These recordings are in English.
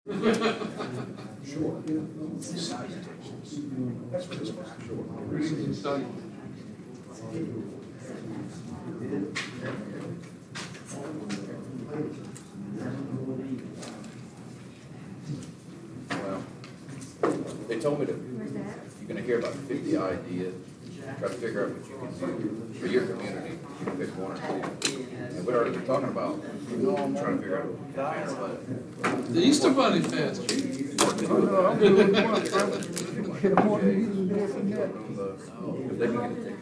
Sure. That's what it's supposed to show. Study. Well, they told me that you're gonna hear about 50 ideas, try to figure out what you can do for your community. You can pick one or two. And we'd already been talking about trying to figure out what we can do. The Easter Bunny Fest. Because they can get it taken.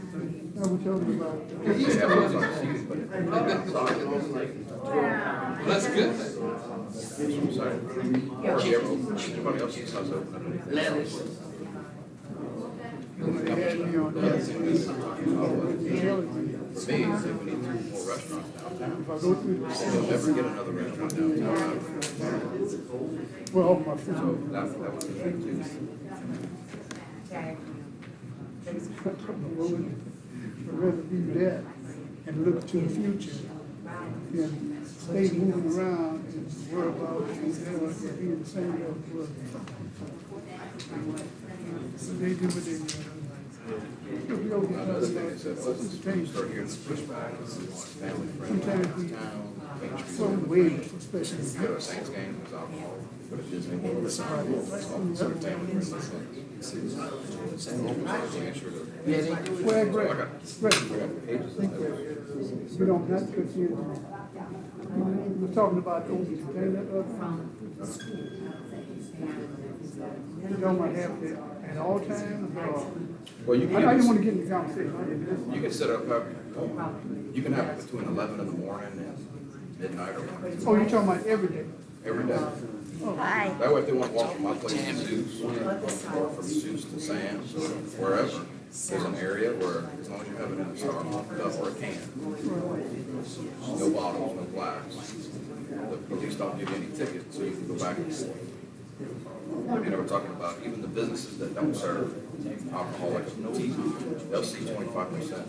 No, we're talking about. They have those on seating, but it's Well, that's a good thing. hardly ever open. Everybody else's house open up anything. For me, I think we need 3 more restaurants downtown. You'll never get another restaurant downtown. Well, my So friend. that would be good too. I'd rather do that and look to the future than stay moving around and worry about being the same level. So they do what they do. Another thing is that let's start hearing the pushback, family friendly Sometimes we town, Main so Street. wait, especially. Go to a Saints game, there's alcohol, go to Disney, all this family friendly things. Making sure that. Well, So I great, got great. pages of that. We don't have to put you in. We're talking about those container of. You don't want to have that at all times, or. Well, you I didn't want can, to get in the conversation. you can set up, you can have it between 11 in the morning and midnight or whatever, Oh, you're talking about every day? every day. Hi. That way, if they want to walk from my place to Zeus, or from Zeus to Sam's, or wherever, there's an area where, as long as you have it in a star, or a can, no bottles, no glass, the police don't give you any tickets, so you can go back and forth. You know, we're talking about even the businesses that don't serve alcohol, like tea, they'll see 25%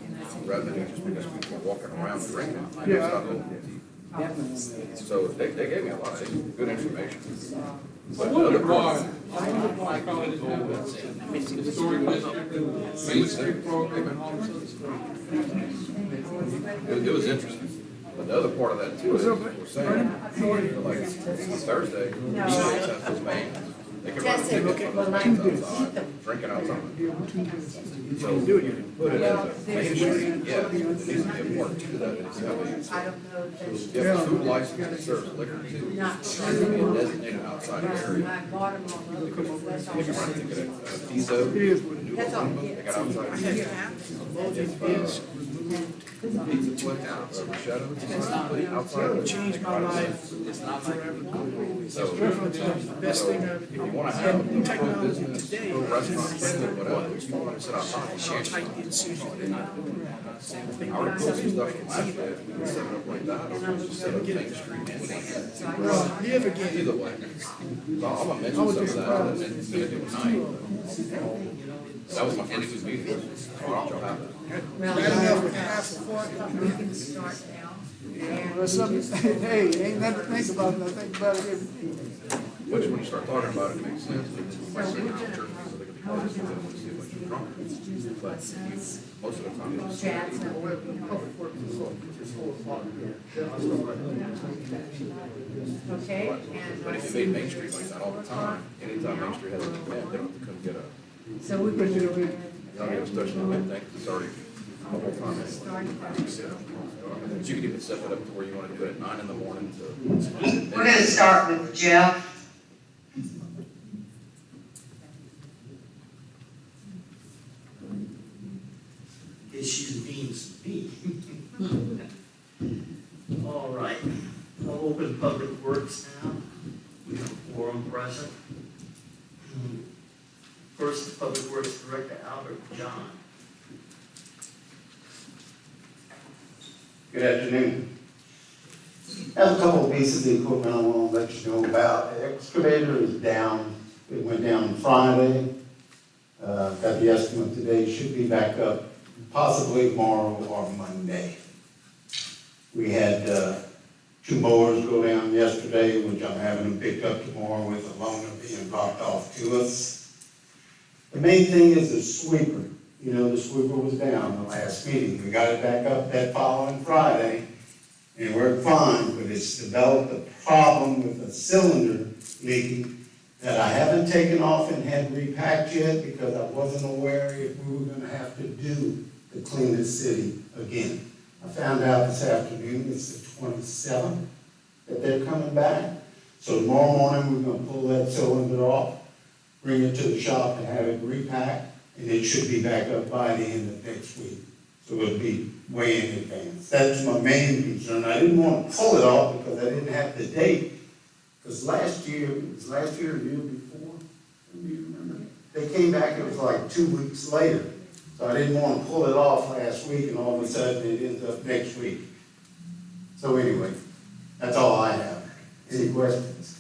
revenue just because people are walking around drinking. Yeah. Stop opening tea. So they gave me a lot of good information. I wonder why Crowley didn't have that historic district, Main Street program, and all this other stuff. It was interesting. But the other part of that too is, we're saying, like, on Thursday, DJs have those bands. They can run tickets from those bands outside, drinking outside. So you can put it as a main street, yeah, there needs to be a part to that. It's have a, you have a food license that serves liquor too. It needs to be a designated outside area. If you run a ticket at Fizo, they got outside. Pizza place, Shadow, outside. Changed my life. It's not forever. So, if you want to have a pro business, pro restaurant, whatever, you want to sit outside. Tight in Susan, they're not doing that. I would put some stuff from last day, we can set it up like that, or just set up Main Street. Well, never again. Either way. So I'm gonna mention some of that, and then maybe do it tonight. That was my first two meetings. Why don't y'all have that? Bad enough with half of what. Well, something, hey, ain't nothing to think about, I think about it every day. Which, when you start talking about it, it makes sense, because my second church, so they could be close, and they want to see a bunch of drunk. But most of the time, it's Okay. but if you made Main Street like that all the time, anytime Main Street has an event, they don't have to come get a, So we can do it. you don't get a special event thing, it's already the whole time anyway. But you could even set that up to where you want to do it at 9 in the morning to. We're gonna start with Jeff. Issue means me. All right, I'll open Public Works now. We have a quorum present. First, Public Works Director Albert John. Good afternoon. I have a couple of pieces of equipment I want to let you know about. The excavator is down. It went down Friday. Got the estimate today. Should be back up possibly tomorrow or Monday. We had 2 mowers go down yesterday, which I'm having them picked up tomorrow with a loaner being dropped off to us. The main thing is the sweeper. You know, the sweeper was down the last meeting. We got it back up that following Friday, and it worked fine, but it's developed a problem with a cylinder leaking that I haven't taken off and had repacked yet because I wasn't aware if we were gonna have to do the Clean the City again. I found out this afternoon, it's the 27th, that they're coming back. So tomorrow morning, we're gonna pull that cylinder off, bring it to the shop and have it repacked, and it should be back up by the end of next week. So it'll be way in advance. That's my main concern. I didn't want to pull it off because I didn't have the date. Because last year, it was last year or the year before, do you remember? They came back, it was like 2 weeks later. So I didn't want to pull it off last week and all of a sudden it ends up next week. So anyway, that's all I have. Any questions?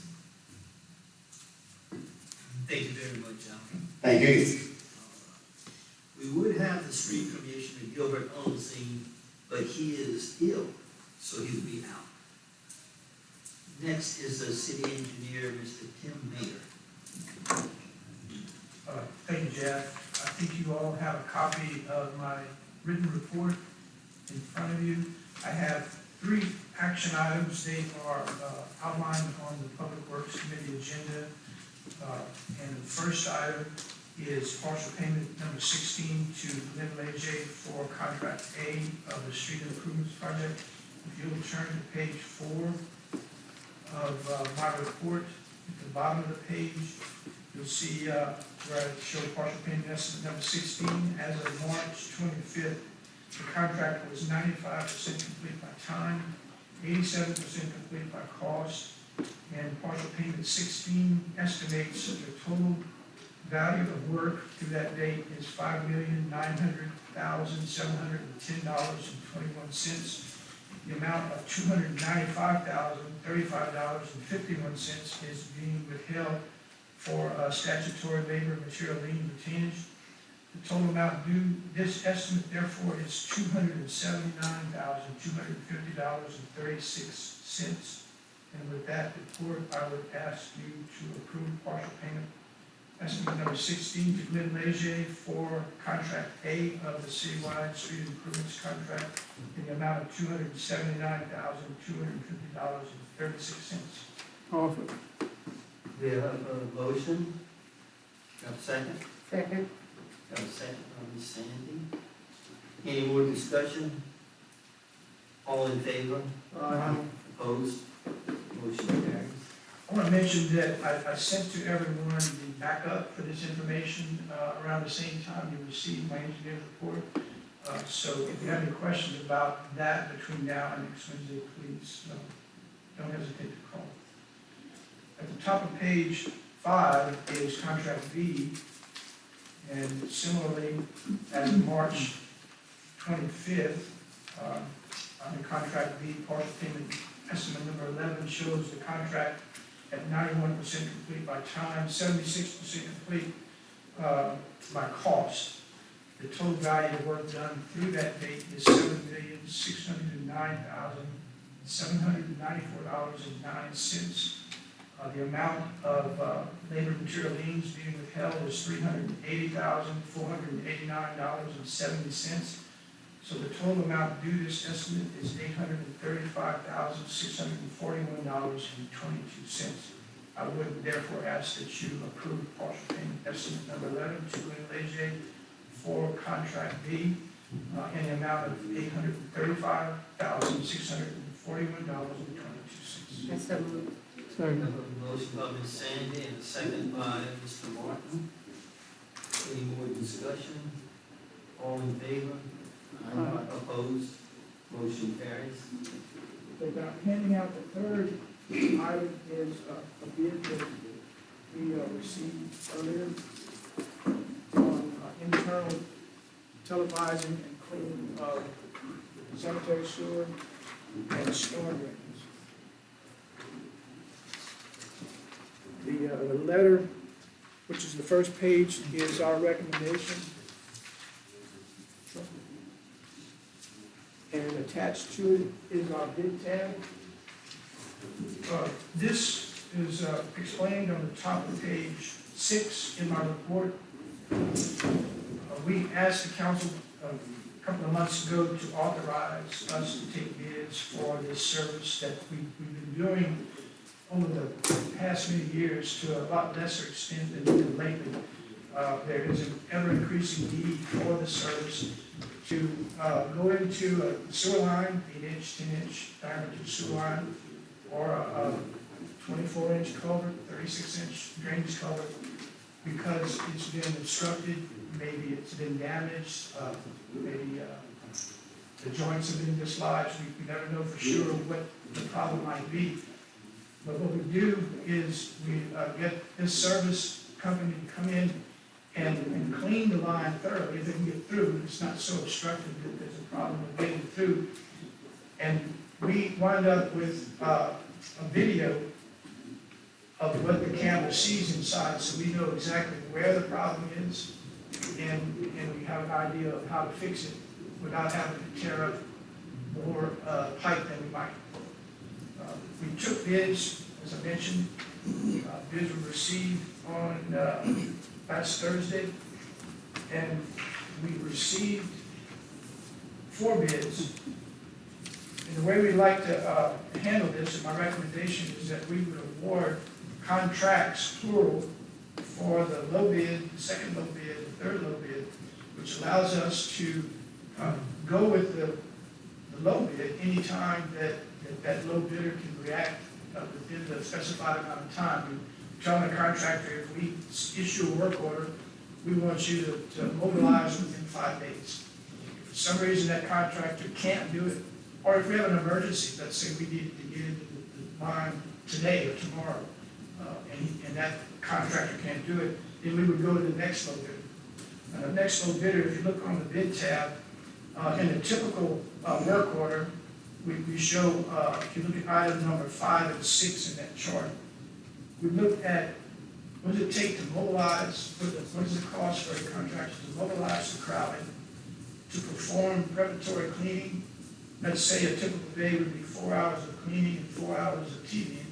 Thank you very much, John. Thank you. We would have the street commissioner Gilbert on scene, but he is ill, so he'll be out. Next is the city engineer, Mr. Tim Mayer. Thank you, Jeff. I think you all have a copy of my written report in front of you. I have 3 action items. They are outlined on the Public Works Committee agenda. And the first item is partial payment number 16 to Lynn Leger for contract A of the street improvements project. If you'll turn to page 4 of my report, at the bottom of the page, you'll see where I show partial payment estimate number 16. As of March 25th, the contract was 95% complete by time, 87% complete by cost, and partial payment 16 estimates the total value of work through that date is $5,900,710.21. The amount of $295,035.51 is being withheld for statutory labor material lien retainage. The total amount due, this estimate therefore is $279,250.36. And with that report, I would ask you to approve partial payment estimate number 16 to Glenn Leger for contract A of the citywide street improvements contract in the amount of $279,250.36. Offer. We have a motion. Got a second? Second. Got a second from Ms. Sandy. Any more discussion? All in favor? Opposed? Motion carries. I want to mention that I sent to everyone the backup for this information around the same time you received my engineer's report. So if you have any questions about that between now and next Wednesday, please don't hesitate to call. At the top of page 5 is contract B, and similarly, as of March 25th, on the contract B, partial payment estimate number 11 shows the contract at 91% complete by time, 76% complete by cost. The total value of work done through that date is $7,609,794.09. The amount of labor material liens being withheld is $380,489.70. So the total amount due this estimate is $835,641.22. I would therefore ask that you approve partial payment estimate number 11 to Glenn Leger for contract B in the amount of $835,641.22. That's so moved. We have a motion by Ms. Sandy and a second by Mr. Martin. Any more discussion? All in favor? Opposed? Motion carries. Without handing out the third item is a bid that we received earlier on internal televising and cleaning of sanitary sewer and storm drains. The letter, which is the first page, is our recommendation. And attached to it is our bid tab. This is explained on the top of page 6 in my report. We asked the council a couple of months ago to authorize us to take bids for this service that we've been doing over the past many years to a lot lesser extent than we did lately. There is an ever-increasing need for the service to go into a sewer line, 8-inch, 10-inch diameter sewer line, or a 24-inch culvert, 36-inch drainage culvert, because it's been obstructed, maybe it's been damaged, maybe the joints have been dislodged. We never know for sure what the problem might be. But what we do is we get this service company to come in and clean the line thoroughly if they can get through. It's not so obstructed that there's a problem with getting through. And we wind up with a video of what the camera sees inside, so we know exactly where the problem is, and we have an idea of how to fix it without having to tear up more pipe than we might. We took bids, as I mentioned. Bids were received on last Thursday, and we received 4 bids. And the way we like to handle this, and my recommendation is that we would award contracts, plural, for the low bid, the second low bid, the third low bid, which allows us to go with the low bid anytime that low bidder can react within the specified amount of time. We tell the contractor, if we issue a work order, we want you to mobilize within 5 days. If for some reason that contractor can't do it, or if we have an emergency, let's say we need to get into the line today or tomorrow, and that contractor can't do it, then we would go to the next low bidder. The next low bidder, if you look on the bid tab, in a typical work order, we show, if you look at item number 5 and 6 in that chart, we look at what does it take to mobilize, what does it cost for a contractor to mobilize the Crowley to perform preparatory cleaning. Let's say a typical day would be 4 hours of cleaning and 4 hours of TVing.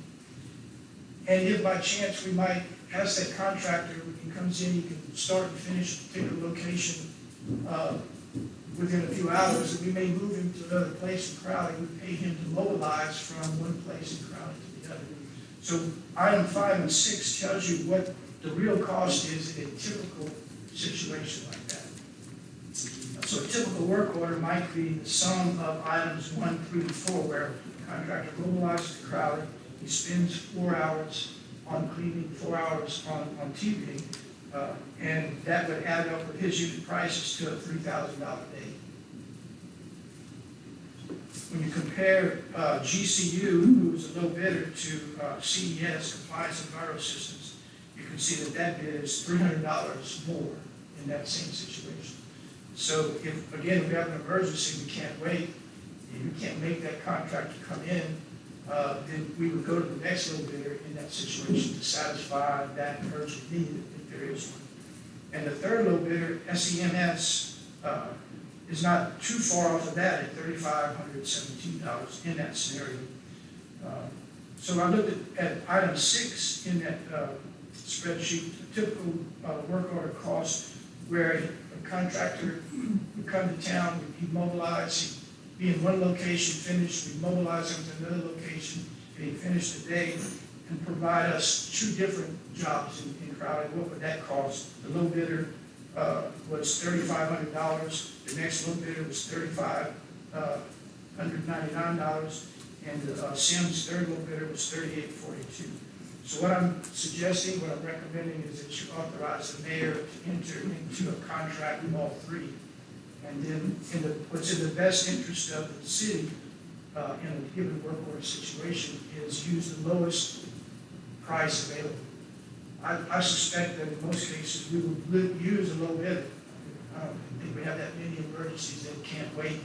And if by chance we might ask that contractor, when he comes in, he can start and finish a particular location within a few hours, and we may move him to another place in Crowley. We pay him to mobilize from one place in Crowley to the other. So item 5 and 6 tells you what the real cost is in a typical situation like that. So a typical work order might be the sum of items 1, 3, and 4, where the contractor mobilizes the Crowley. He spends 4 hours on cleaning, 4 hours on TVing, and that would add up with his unit prices to a $3,000 a day. When you compare GCU, who was a low bidder, to CES, Compliance and Enviro Systems, you can see that bid is $300 more in that same situation. So if, again, we have an emergency, we can't wait, and you can't make that contractor come in, then we would go to the next low bidder in that situation to satisfy that urgent need, if there is one. And the third low bidder, SEMS, is not too far off of that at $3,517 in that scenario. So I looked at item 6 in that spreadsheet, the typical work order cost, where a contractor would come to town, he'd mobilize, he'd be in one location, finish, we'd mobilize him to another location, and he'd finish the day and provide us 2 different jobs in Crowley. What would that cost? The low bidder was $3,500. The next low bidder was $3,599, and the Sims third low bidder was $3,842. So what I'm suggesting, what I'm recommending is that you authorize the mayor to enter into a contract with all 3. And then what's in the best interest of the city in a given work order situation is use the lowest price available. I suspect that in most cases we will use a low bidder. I don't think we have that many emergencies that can't wait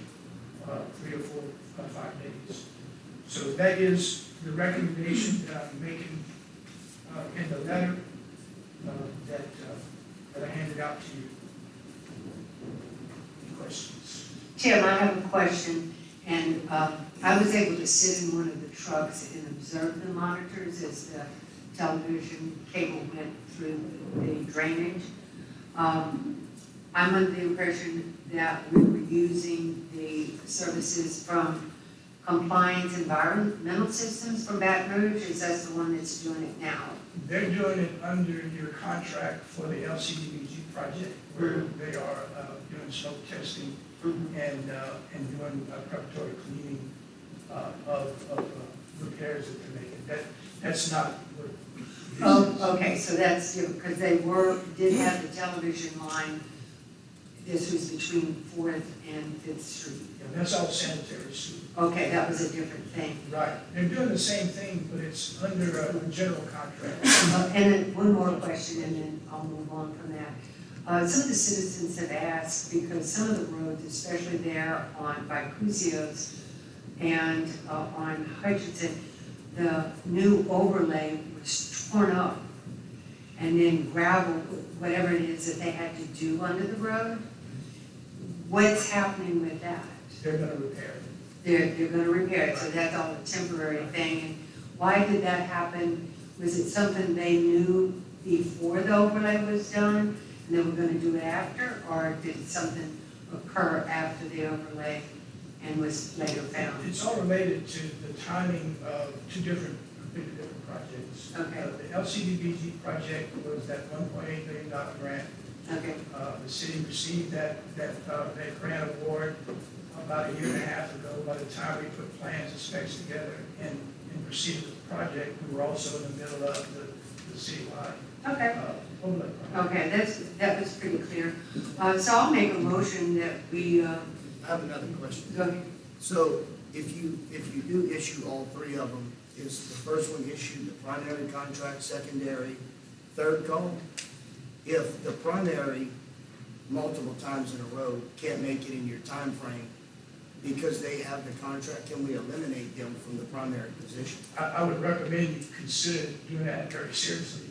3 or 4 or 5 days. So that is the recommendation that I'm making in the letter that I handed out to you. Any questions? Tim, I have a question. And I was able to sit in one of the trucks and observe the monitors as the television cable went through the drainage. I'm under the impression that we were using the services from Compliance Environmental Systems from Baton Rouge. Is that the one that's doing it now? They're doing it under your contract for the LCDBG project, where they are doing smoke testing and doing preparatory cleaning of repairs that they're making. That's not what. Oh, okay, so that's, because they did have the television line, this was between 4th and 5th Street. Yeah, that's all sanitary sewer. Okay, that was a different thing. Right, they're doing the same thing, but it's under a general contract. And then one more question, and then I'll move on from that. Some of the citizens have asked, because some of the roads, especially there by Crucio's and on Hutchinson, the new overlay was torn up, and then gravel, whatever it is that they had to do under the road. What's happening with that? They're gonna repair it. They're gonna repair it, so that's all a temporary thing. And why did that happen? Was it something they knew before the overlay was done, and they were gonna do it after? Or did something occur after the overlay and was later found? It's all related to the timing of two completely different projects. Okay. The LCDBG project was that $1.8 billion grant. Okay, The city received that grant award about a year and a half ago. By the time we put plans and specs together and proceeded with the project, we were also in the middle of the citywide okay. overlay project. Okay, that was pretty clear. So I'll make a motion that we, I have another question. go ahead. So if you do issue all three of them, is the first one issued the primary contract, secondary, third call? If the primary, multiple times in a row, can't make it in your time frame because they have the contract, can we eliminate them from the primary position? I would recommend you consider doing that very seriously.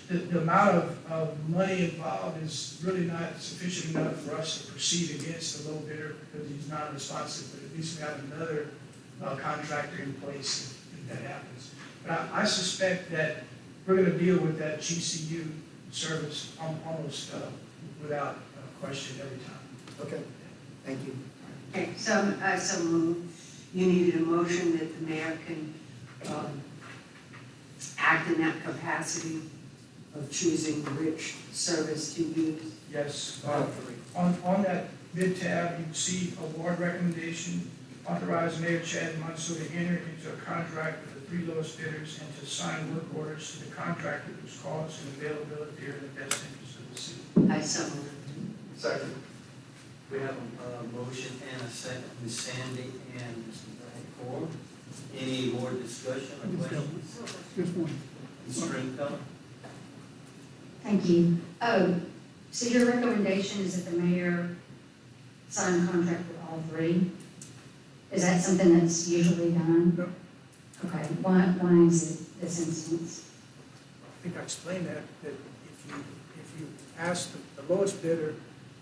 The amount of money involved is really not sufficient enough for us to proceed against the low bidder because he's not responsive, but at least we have another contractor in place if that happens. But I suspect that we're gonna deal with that GCU service almost without question every time. Okay, thank you. Okay, so you needed a motion that the mayor can act in that capacity of choosing which service to use? Yes, on that bid tab, you see award recommendation, authorize Mayor Chad Mansour to enter into a contract with the three lowest bidders and to sign work orders to the contractor whose costs and availability are in the best interest of the city. I so moved. Second. We have a motion and a second, Ms. Sandy and Mr. Ford. Any more discussion or questions? Just one. Ms. Stringfellow? Thank you. So your recommendation is that the mayor sign a contract with all three? Is that something that's usually done? No. Okay, why is it this instance? I think I explained that if you ask the lowest bidder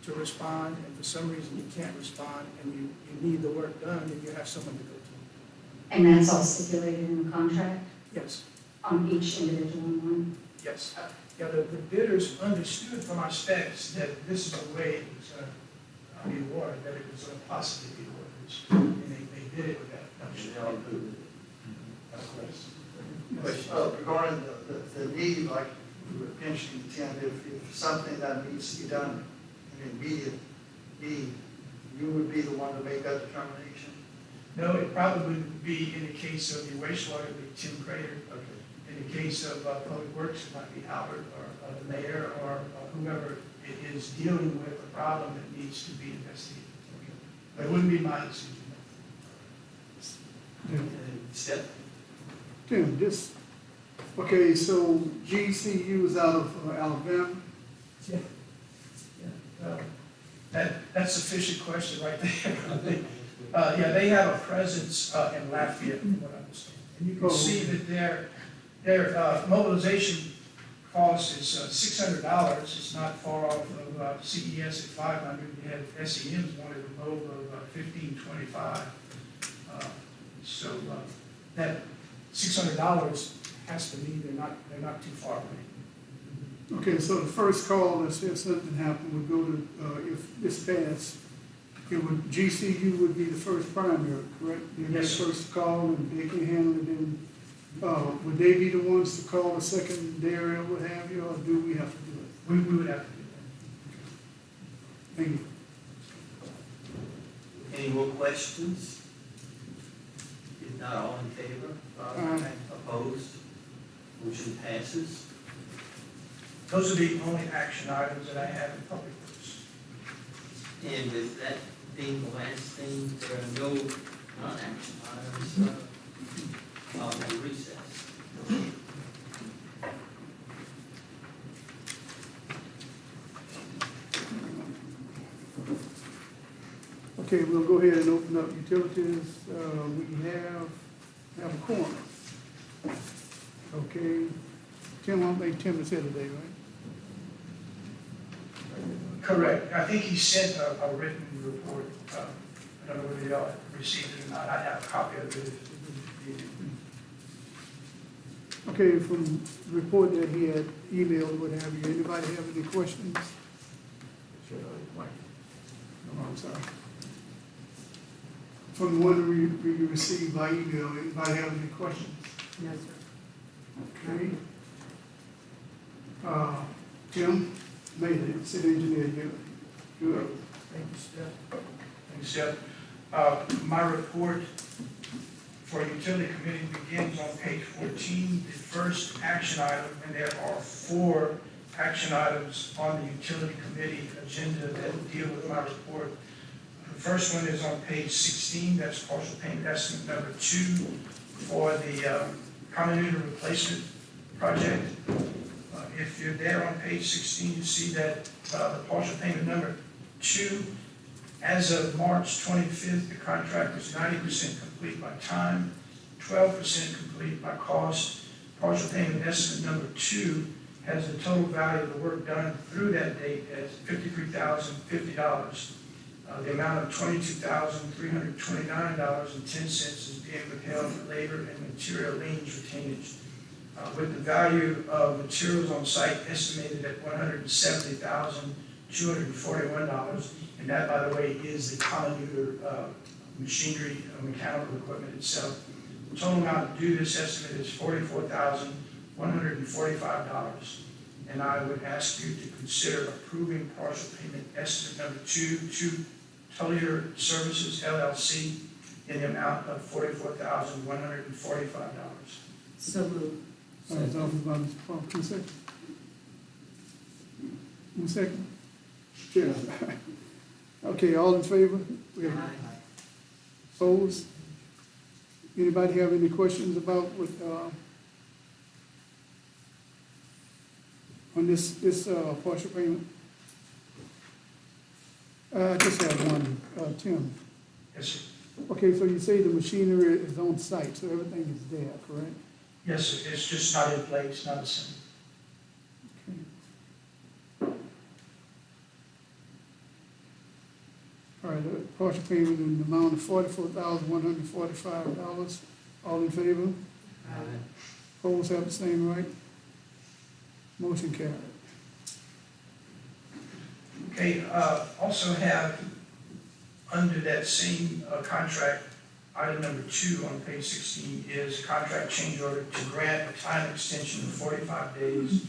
to respond, and for some reason you can't respond, and you need the work done, then you have someone to go to. And that's all stipulated in the contract Yes, on each individual one? yes. Yeah, the bidders understood from our specs that this is the way it was going to be awarded, that it was going to possibly be awarded, and they did it with that. Regarding the need, like we were mentioning, Tim, if something that needs to be done in immediate need, you would be the one to make that determination? No, it probably would be in the case of your wastewater, it would be Tim Crater. In the case of Public Works, it might be Howard or the mayor or whoever is dealing with the problem that needs to be investigated. But it wouldn't be my decision. Step? Tim, okay, so GCU is out of Alabama? That's a sufficient question right there. Yeah, they have a presence in Lafayette, from what I understand. And you can see that their mobilization cost is $600. It's not far off of CES at $500. You have SEM's wanted a move of $1,525. So, that $600 has to be, they're not too far away. Okay, so the first call, if something happened, would go to, if this passed, it would, GCU would be the first primary, correct? They'd be the Yes, sir. first to call, and they can handle it, then, would they be the ones to call the secondary or what have you, or do we have to do it? We would have to do that. Thank you. Any more questions? If not, all in favor? Aye. Opposed? Motion passes. Those are the only action items that I have in public works. And with that being the last thing, there are no non-action items. I'll recess. Okay, we'll go ahead and open up utilities. We have a quorum. Okay, Tim, I think Tim is here today, right? Correct. I think he sent a written report. I don't know whether y'all received it or not. I have a copy of it. Okay, from the report that he had emailed, what have you, anybody have any questions? No, I'm sorry. From the one we received by email, anybody have any questions? No, sir. Okay. Tim Maylin, city engineer, you're Thank you, Steph. My report for utility committee begins on page 14, the first action item, and there are 4 action items on the utility committee agenda that deal with my report. The first one is on page 16, that's partial payment estimate number 2 for the common meter replacement project. If you're there on page 16, you see that the partial payment number 2, as of March 25th, the contract was 90% complete by time, 12% complete by cost. Partial payment estimate number 2 has the total value of the work done through that date as $53,050. The amount of $22,329.10 is being withheld for labor and material liens retainage. With the value of materials on site estimated at $170,241, and that, by the way, is the common meter machinery, mechanical equipment itself. The total amount due this estimate is $44,145, and I would ask you to consider approving partial payment estimate number 2 to Tullier Services LLC in the amount of $44,145. So moved. it's offered by Mr. Paul, 2 seconds. 1 second. Chair. Okay, all in favor? We have opposed? Anybody have any questions about what, on this partial payment? I just have one, Tim. Yes, sir. Okay, so you say the machinery is on site, so everything is there, correct? Yes, sir. It's just not in place, not assembled. Okay. All right, partial payment in the amount of $44,145. All in favor? Opposed have the same right? Motion carried. Okay, also have, under that same contract, item number 2 on page 16 is contract change order to grant a time extension of 45 days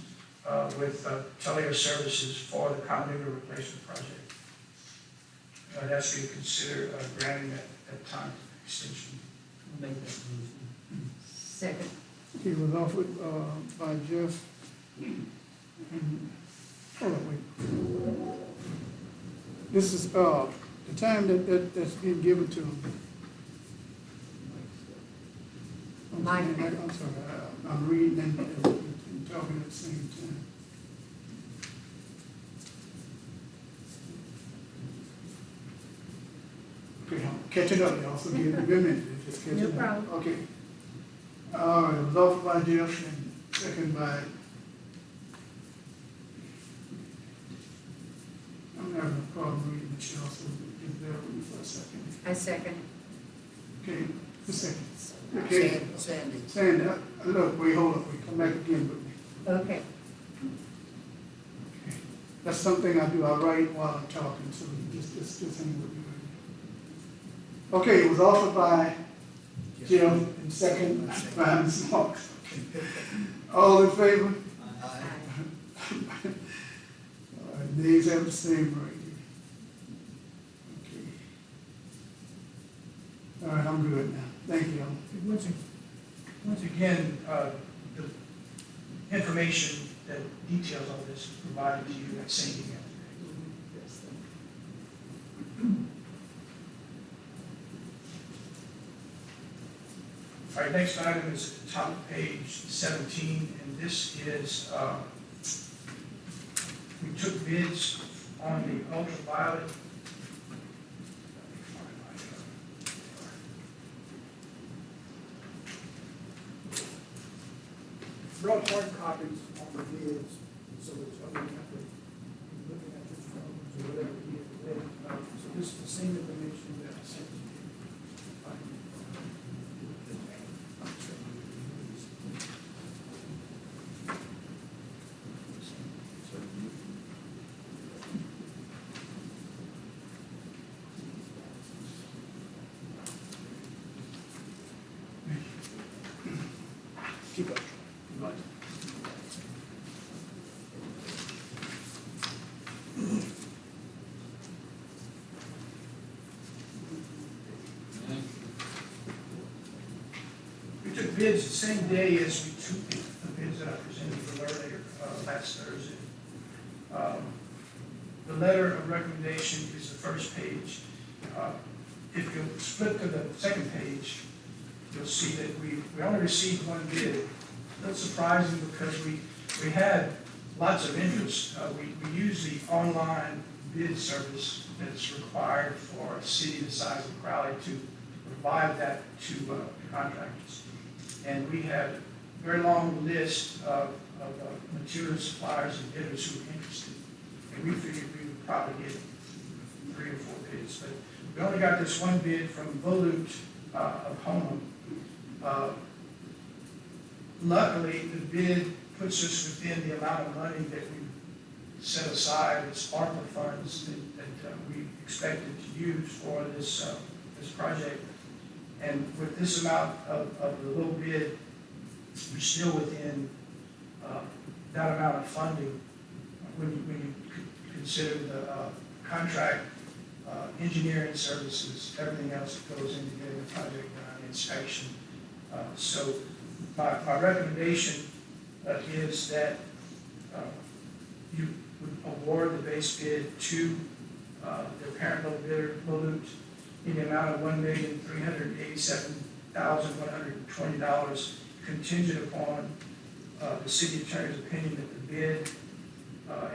with Tullier Services for the common meter replacement project. I'd ask you to consider granting that time extension. Make that motion. Second. He was offered by Jeff. Hold on, wait. This is the time that's being given to him. Mike. I'm sorry, I'm reading and talking at the same time. Okay, I'm catching up, y'all, so give me a minute, just catching up. No problem. Okay. All right, it was offered by Jeff and second by, I'm having a problem reading Michelle, so just bear with me for a second. I second. Okay, Okay, Sandy. Sandy, look, wait, hold up, we come back again, but Okay. that's something I do, I write while I'm talking, so just hang with me. Okay, it was offered by Jim and second by Ms. Marks. All in favor? All right, nays have the same right here. Okay. All right, I'm good now. Thank you. Once again, the information that details all this is provided to you at same email. All right, next item is at the top of page 17, and this is, we took bids on the ultraviolet. Brought hard copies on the bids, so that somebody have to be looking at your phones or whatever it is. So this is the same information that I sent to you. Keep up. We took bids the same day as we took the bids that I presented earlier, last Thursday. The letter of recommendation is the first page. If you flip to the second page, you'll see that we only received one bid. A little surprising because we had lots of interest. We use the online bid service that's required for a city the size of Crowley to provide that to contractors. And we had a very long list of material suppliers and bidders who were interested. And we figured we would probably get 3 or 4 bids. But we only got this one bid from Volute of Houma. Luckily, the bid puts us within the amount of money that we set aside as ARPA funds that we expected to use for this project. And with this amount of the low bid, we're still within that amount of funding when you consider the contract, engineering services, everything else that goes into getting the project done, inspection. So my recommendation is that you would award the base bid to the parent low bidder, Volute, in the amount of $1,387,120, contingent upon the city attorney's opinion that the bid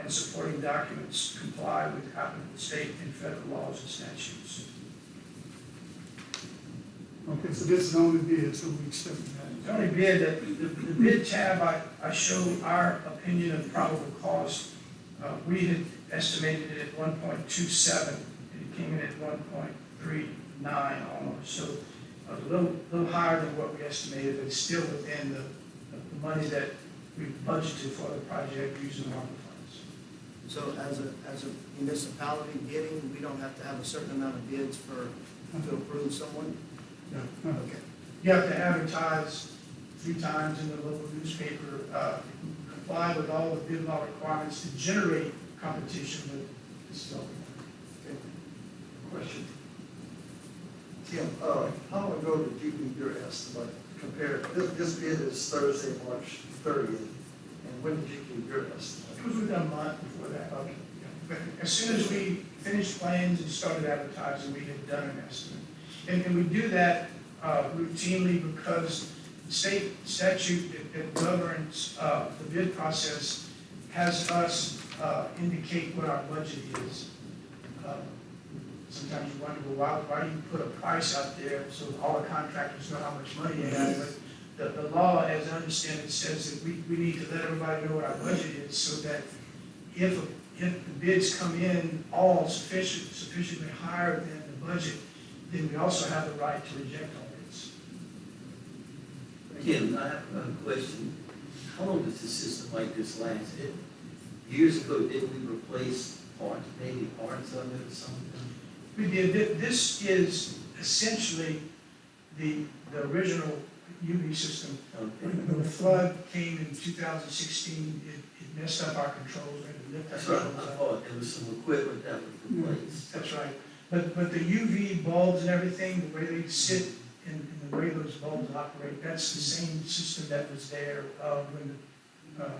and supporting documents comply with applicable state and federal laws and statutes. Okay, so this is the only bid, so we accept that. The only bid, the bid tab, I showed our opinion of probable cost. We had estimated it at 1.27, and it came in at 1.39 almost. So a little higher than what we estimated, but it's still within the money that we budgeted for the project using ARPA funds. So as a municipality bidding, we don't have to have a certain amount of bids to approve someone? No. Okay. You have to advertise 3 times in the local newspaper, comply with all the bid law requirements to generate competition with this development. Okay. Question. Tim, how long ago did you do your estimate compared, this bid is Thursday, March 30th, and when did you do your estimate? It was within a month before that. Okay. But as soon as we finished plans and started advertising, we had done an estimate. And we do that routinely because the state statute that governs the bid process has us indicate what our budget is. Sometimes you wonder, well, why do you put a price out there so all the contractors know how much money they have? But the law, as I understand it, says that we need to let everybody know what our budget is so that if the bids come in all sufficiently higher than the budget, then we also have the right to reject all bids. Kim, I have a question. How long does a system like this last? Years ago, didn't we replace parts, maybe parts of it or something? We did. This is essentially the original UV system. Okay. When the flood came in 2016, it messed up our controls, we had to lift our That's right, controls I up. thought there was some equipment that was replaced. That's right. But the UV bulbs and everything, the way they sit and the way those bulbs operate, that's the same system that was there when the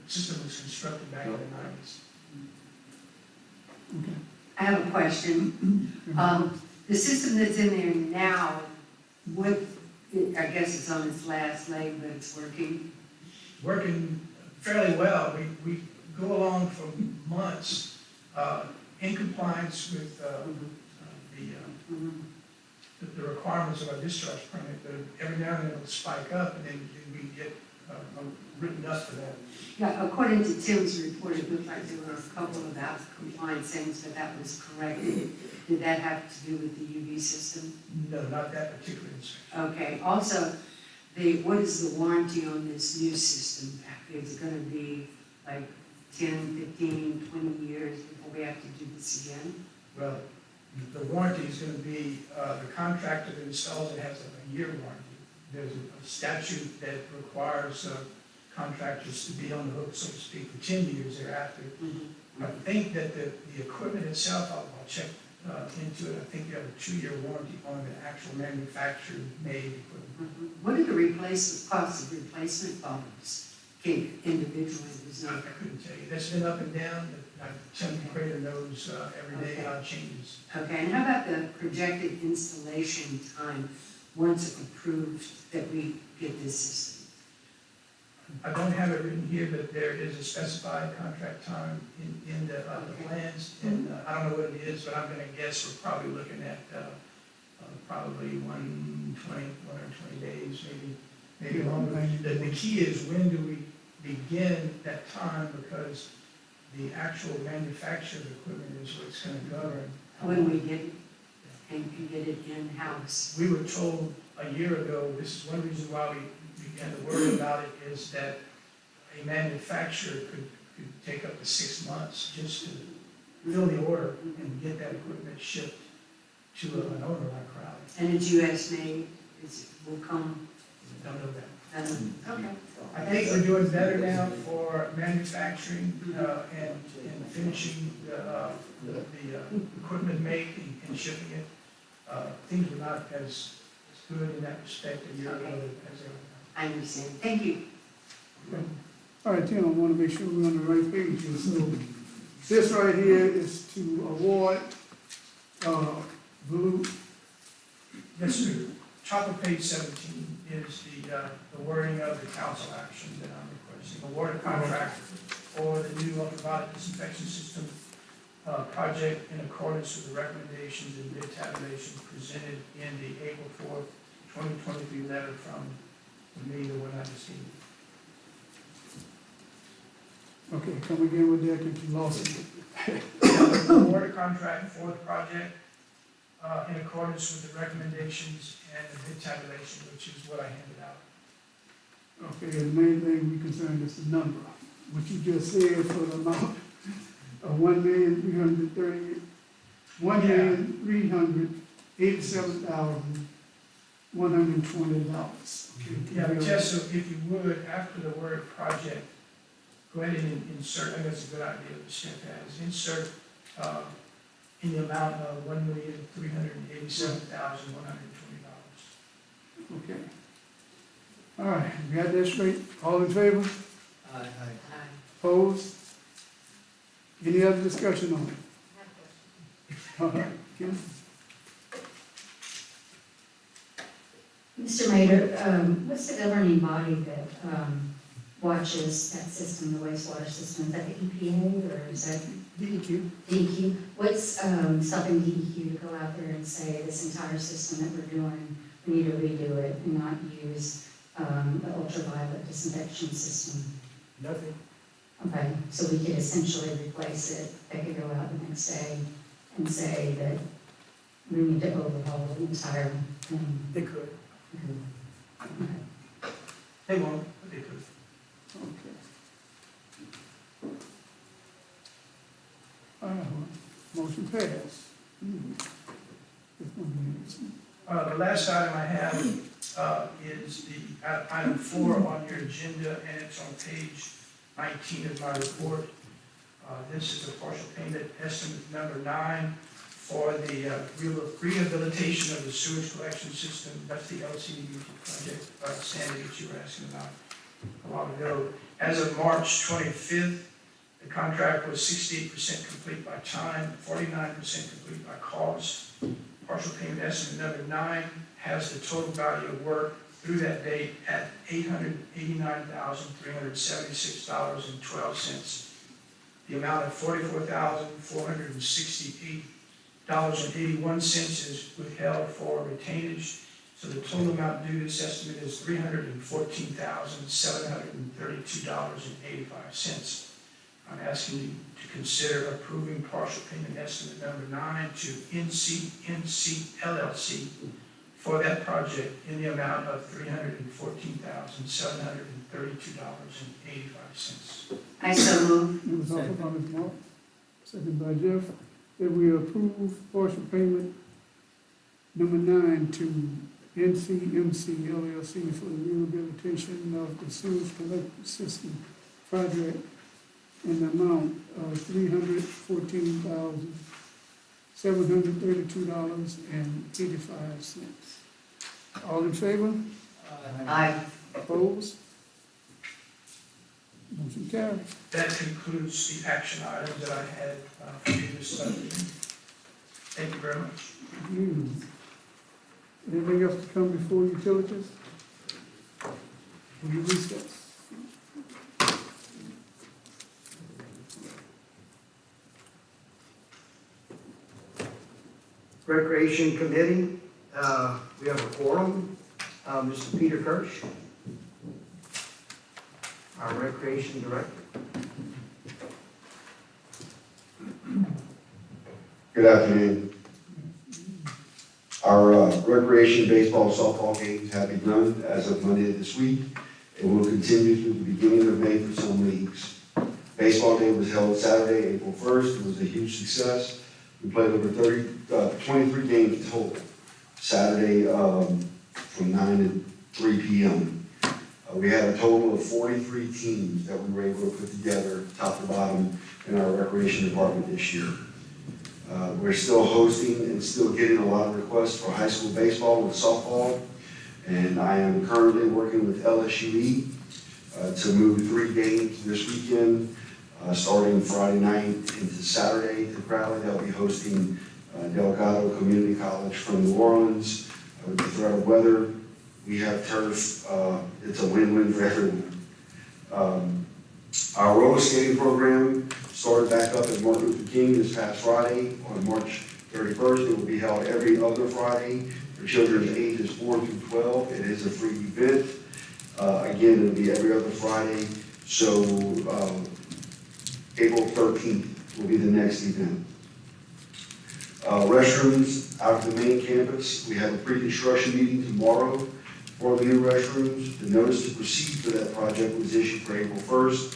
system was constructed back in the 90s. I have a question. The system that's in there now, I guess it's on its last leg, but it's working. Working fairly well. We go along for months in compliance with the requirements of our discharge permit, but every now and then it'll spike up and then we get written up for that. Yeah, according to Tim's report, it looked like there were a couple of out of compliance things, but that was corrected. Did that have to do with the UV system? No, not that particular inspection. Okay, also, what is the warranty on this new system? Is it gonna be like 10, 15, 20 years before we have to do this again? Well, the warranty is going to be, the contractor that installs it has a year warranty. There's a statute that requires contractors to be on the hook, so to speak, for 10 years thereafter. I think that the equipment itself, I'll check into it, I think you have a 2-year warranty on the actual manufactured made equipment. What are the cost of replacement bulbs? Okay, individually, there's I not. couldn't tell you. That's been up and down. Tim Crater knows every day how it changes. Okay, and how about the projected installation time once approved that we get this system? I don't have it written here, but there is a specified contract time in the plans, and I don't know what it is, but I'm gonna guess we're probably looking at probably 120 days, maybe longer. The key is when do we begin that time, because the actual manufactured equipment is what's gonna govern. When we get it and can get it in-house? We were told a year ago, this is one reason why we began to worry about it, is that a manufacturer could take up to 6 months just to fill the order and get that equipment shipped to an owner like Crowley. And it's US made, will come, Don't know that. okay. I think we're doing better now for manufacturing and finishing the equipment make and shipping it. Things were not as good in that respect a year ago as they are now. I understand, thank you. All right, Tim, I want to make sure we're on the right page here. So this right here is to award blue. Yes, sir. Top of page 17 is the wording of the council action that I'm requesting. Award a contract for the new ultraviolet disinfection system project in accordance with the recommendations and bid tabulation presented in the April 4th, 2023 letter from me, the one I received. Okay, come again with that, because you lost it. Award a contract for the project in accordance with the recommendations and the bid tabulation, which is what I handed out. Okay, the main thing we concerned is the number. What you just said for the amount of $1,387,120. Yeah, but Jess, so if you would, after the word project, go ahead and insert, I think that's a good idea, the step as, insert in the amount of $1,387,120. Okay. All right, we got that straight? All in favor? Aye. Opposed? Any other discussion on it? All right, Kim? Mr. Mayor, what's the governing body that watches that system, the wastewater system? Is that the EPA or is that DEQ. DEQ? What's stopping DEQ to go out there and say this entire system that we're doing, we need to redo it and not use the ultraviolet disinfection system? Nothing. Okay, so we could essentially replace it. They could go out the next day and say that we need to overhaul the entire thing. They could. Okay. They won't, but they could. Okay. All right, motion passed. This one is- The last item I have is the item 4 on your agenda, and it's on page 19 of my report. This is a partial payment estimate number 9 for the rehabilitation of the sewage collection system. That's the LCD project, Sandy, that you were asking about a while ago. As of March 25th, the contract was 68% complete by time, 49% complete by cost. Partial payment estimate number 9 has the total value of work through that date at $889,376.12. The amount of $44,468.81 is withheld for retainage. So the total amount due this estimate is $314,732.85. I'm asking you to consider approving partial payment estimate number 9 to NC LLC for that project in the amount of $314,732.85. I so move. It was offered by Ms. Mark, second by Jeff, that we approve partial payment number 9 to NCMC LLC for the rehabilitation of the sewage collection system project in the amount of $314,732.85. All in favor? Aye. Opposed? Motion carries. That concludes the action items that I had for you this evening. Thank you very much. Anything else to come before utilities? Will you recess? Recreation Committee, we have a quorum. Mr. Peter Kirsch, our Recreation Director. Good afternoon. Our recreation baseball, softball games have begun as of Monday this week and will continue through the beginning of May for some leagues. Baseball game was held Saturday, April 1st. It was a huge success. We played over 23 games total. Saturday from 9 to 3 p.m. We had a total of 43 teams that we were able to put together, top to bottom, in our recreation department this year. We're still hosting and still getting a lot of requests for high school baseball and softball. And I am currently working with LSUE to move 3 games this weekend, starting Friday night into Saturday to Crowley. They'll be hosting Delgado Community College from New Orleans. With the threat of weather, we have turf. It's a win-win for everyone. Our roller skating program started back up at Martin Luther King this past Friday on March 31st. It will be held every other Friday for children ages 4 through 12. It is a free event. Again, it'll be every other Friday. So April 13th will be the next event. Restrooms out of the main campus. We have a pre-construction meeting tomorrow for the new restrooms. The notice to proceed for that project was issued for April 1st.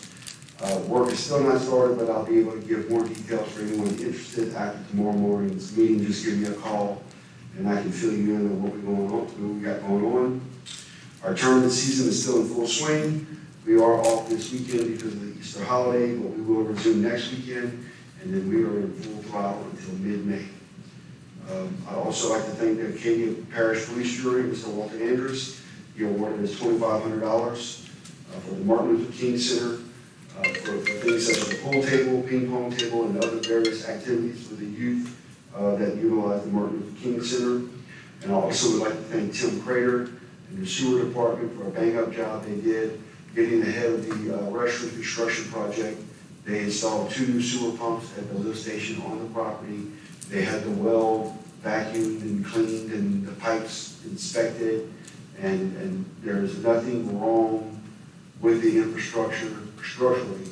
Work is still not started, but I'll be able to give more details for anyone interested after tomorrow morning's meeting. Just give me a call and I can fill you in on what we got going on. Our tournament season is still in full swing. We are off this weekend because of the Easter holiday, but we will resume next weekend, and then we are in full throttle until mid-May. I'd also like to thank the Acadia Parish Police Jury, Mr. Walter Andrews. He awarded us $2,500 for the Martin Luther King Center for things such as the pool table, ping pong table, and other various activities for the youth that utilize the Martin Luther King Center. And I also would like to thank Tim Crater and the sewer department for a bang-up job they did getting ahead of the restroom construction project. They installed 2 new sewer pumps at the lift station on the property. They had the well vacuumed and cleaned and the pipes inspected, and there is nothing wrong with the infrastructure structurally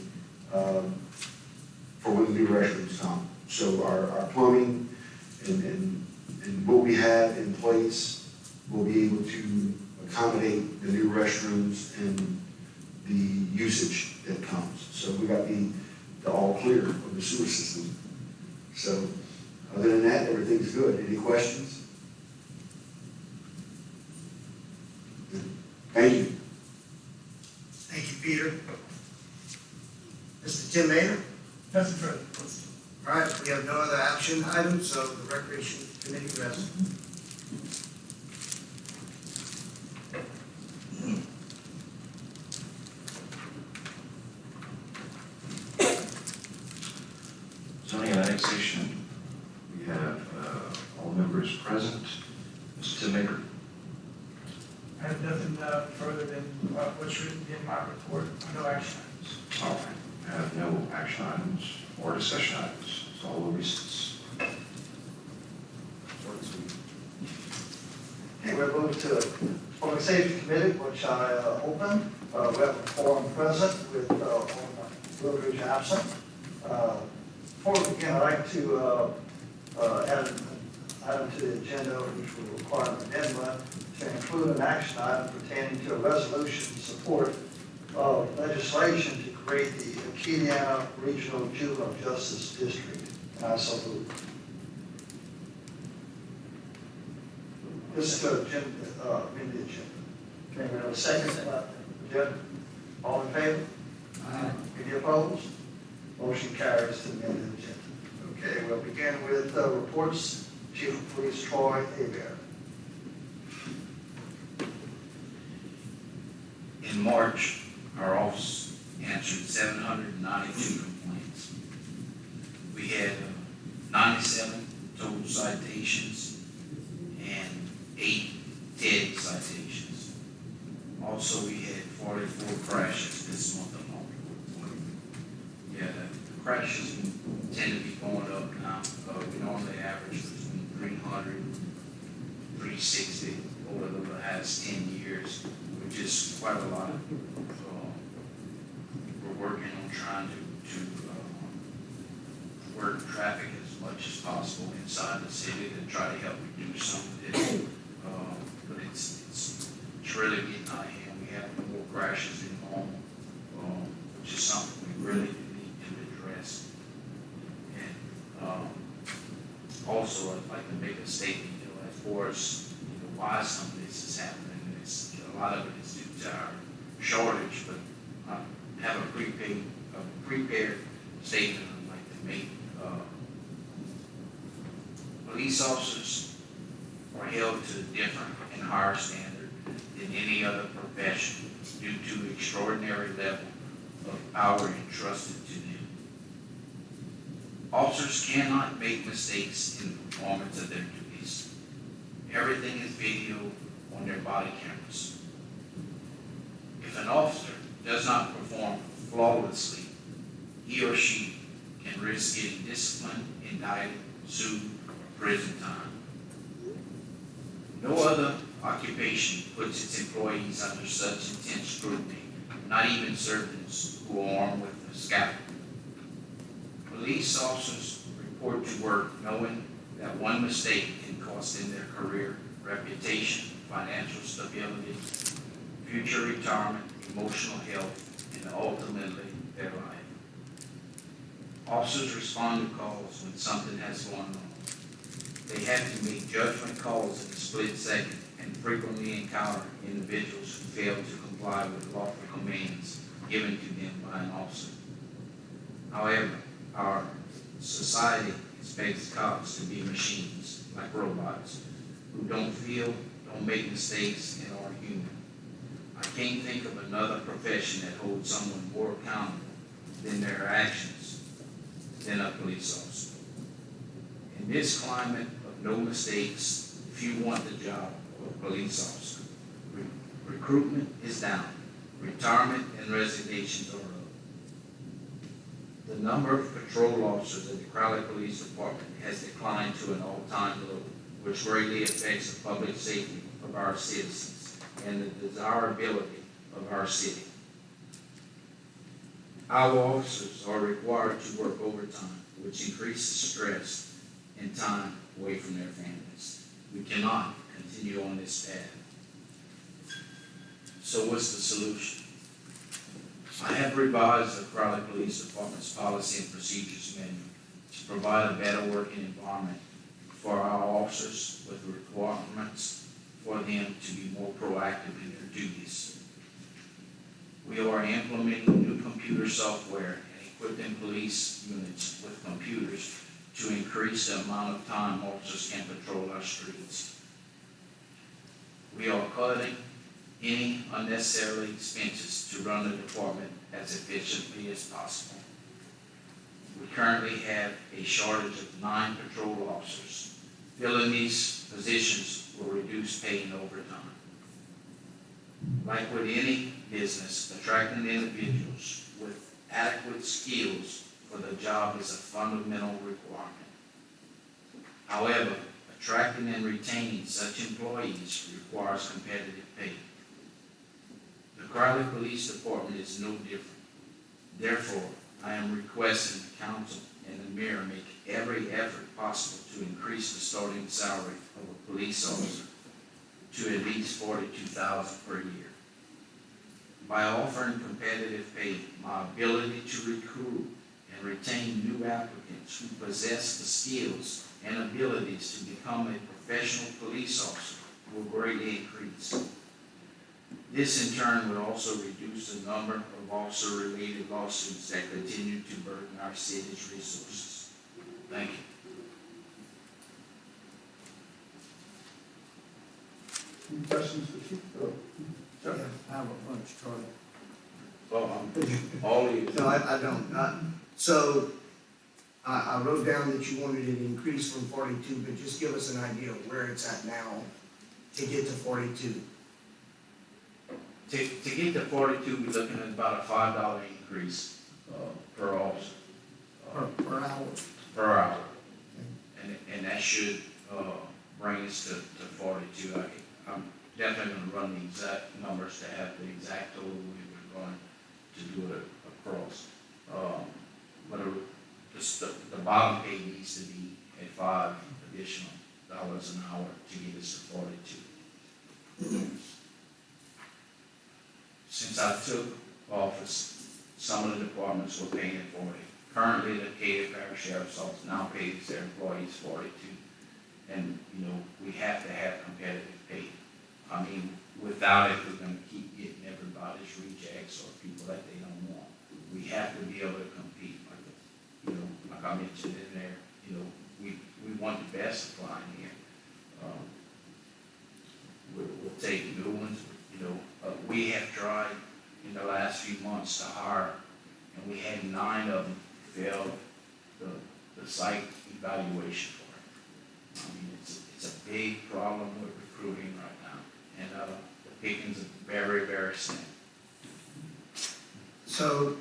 for when the new restrooms come. So our plumbing and what we have in place will be able to accommodate the new restrooms and the usage that comes. So we got the all clear of the sewer system. So other than that, everything's good. Any questions? Thank you. Thank you, Peter. Mr. Tim Mayor? Nothing further. All right, we have no other action items, so the Recreation Committee rests. Zoning and annexation, we have all members present. Mr. Tim Maker. I have nothing further than what's written in my report, no action items. All right. I have no action items or discussion items. It's all the recents. Okay, we're moving to Public Safety Committee, which I open. We have a forum present with Woodridge absent. Before we begin, I'd like to add an item to the agenda which will require an amendment to include an action item pertaining to a resolution in support of legislation to create the Acadiana Regional Juvenile Justice District. And I so move. This is to agenda, amend the agenda. Okay, we have a second, Jim. All in favor? Aye. Any opposed? Motion carries to amend the agenda. Okay, we'll begin with reports. Chief of Police Troy Hebert. In March, our office answered 792 complaints. We had 97 total citations and 8 dead citations. Also, we had 44 crashes this month alone. Yeah, the crashes tend to be going up now. We normally average between 300, 360 over the last 10 years, which is quite a lot. We're working on trying to work traffic as much as possible inside the city to try to help reduce some of this. But it's really getting out of hand. We have more crashes than normal, which is something we really need to address. And also, I'd like to make a statement, as far as why some of this is happening. A lot of it is due to our shortage, but I have a prepared statement I'd like to make. Police officers are held to a different and higher standard than any other profession due to extraordinary level of power entrusted to them. Officers cannot make mistakes in the performance of their duties. Everything is videoed on their body cameras. If an officer does not perform flawlessly, he or she can risk getting disciplined, indicted, sued, or prison time. No other occupation puts its employees under such intense scrutiny, not even servants who are armed with a scalpel. Police officers report to work knowing that one mistake can cost them their career, reputation, financial stability, future retirement, emotional health, and ultimately their life. Officers respond to calls when something has gone wrong. They have to make judgment calls in a split second and frequently encounter individuals who fail to comply with lawful commands given to them by an officer. However, our society expects cops to be machines, like robots, who don't feel, don't make mistakes, and are human. I can't think of another profession that holds someone more accountable than their actions than a police officer. In this climate of no mistakes, if you want the job of a police officer, recruitment is down, retirement and resignations are up. The number of patrol officers at the Crowley Police Department has declined to an all-time low, which greatly affects the public safety of our citizens and the desirability of our city. Our officers are required to work overtime, which increases stress and time away from their families. We cannot continue on this path. So what's the solution? I have revised the Crowley Police Department's policy and procedures manual to provide a better working environment for our officers with requirements for them to be more proactive in their duties. We are implementing new computer software and equipping police units with computers to increase the amount of time officers can patrol our streets. We are cutting any unnecessary expenses to run the department as efficiently as possible. We currently have a shortage of 9 patrol officers. Filling these positions will reduce pay and overtime. Like with any business, attracting individuals with adequate skills for the job is a fundamental requirement. However, attracting and retaining such employees requires competitive pay. The Crowley Police Department is no different. Therefore, I am requesting the council and the mayor make every effort possible to increase the starting salary of a police officer to at least $42,000 per year. By offering competitive pay, my ability to recruit and retain new applicants who possess the skills and abilities to become a professional police officer will greatly increase. This in turn would also reduce the number of officer-related lawsuits that continue to burden our city's resources. Thank you. Any questions for Chief? Yeah, I have a bunch, Charlie. Well, all of you. No, I don't. So I wrote down that you wanted an increase from 42, but just give us an idea of where it's at now to get to 42. To get to 42, we're looking at about a $5 increase per officer. Per hour. Per hour. And that should bring us to 42. I'm definitely going to run the exact numbers to have the exact total we were going to do it across. But the bottom pay needs to be at $5 additional dollars an hour to get us to 42. Since I took office, some of the departments were paying at 40. Currently, the Decatur Parish Sheriff's Office now pays their employees 42. And, you know, we have to have competitive pay. I mean, without it, we're going to keep getting everybody's rejects or people that they don't want. We have to be able to compete. Like I mentioned in there, you know, we want the best applying here. We'll take new ones. You know, we have tried in the last few months to hire, and we had 9 of them fail the site evaluation for it. I mean, it's a big problem with recruiting right now, and the pickings are very, very slim. So,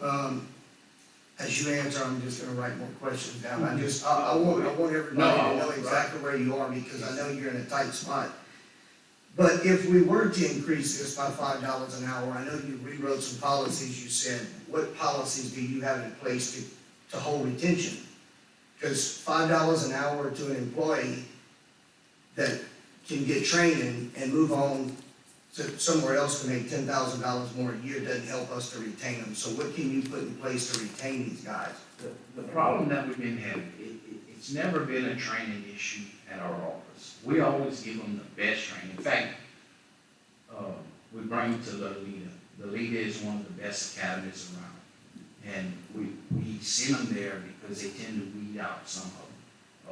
as you answer, I'm just gonna write more questions down. I want everybody to know exactly where you are, because I know you're in a tight spot. But if we were to increase this by $5 an hour, I know you rewrote some policies. You said, what policies do you have in place to hold retention? Because $5 an hour to an employee that can get training and move on to somewhere else to make $10,000 more a year doesn't help us to retain them. So what can you put in place to retain these guys? The problem that we've been having, it's never been a training issue at our office. We always give them the best training. In fact, we bring them to the Lita. The Lita is one of the best academies around. And we send them there because they tend to weed out some of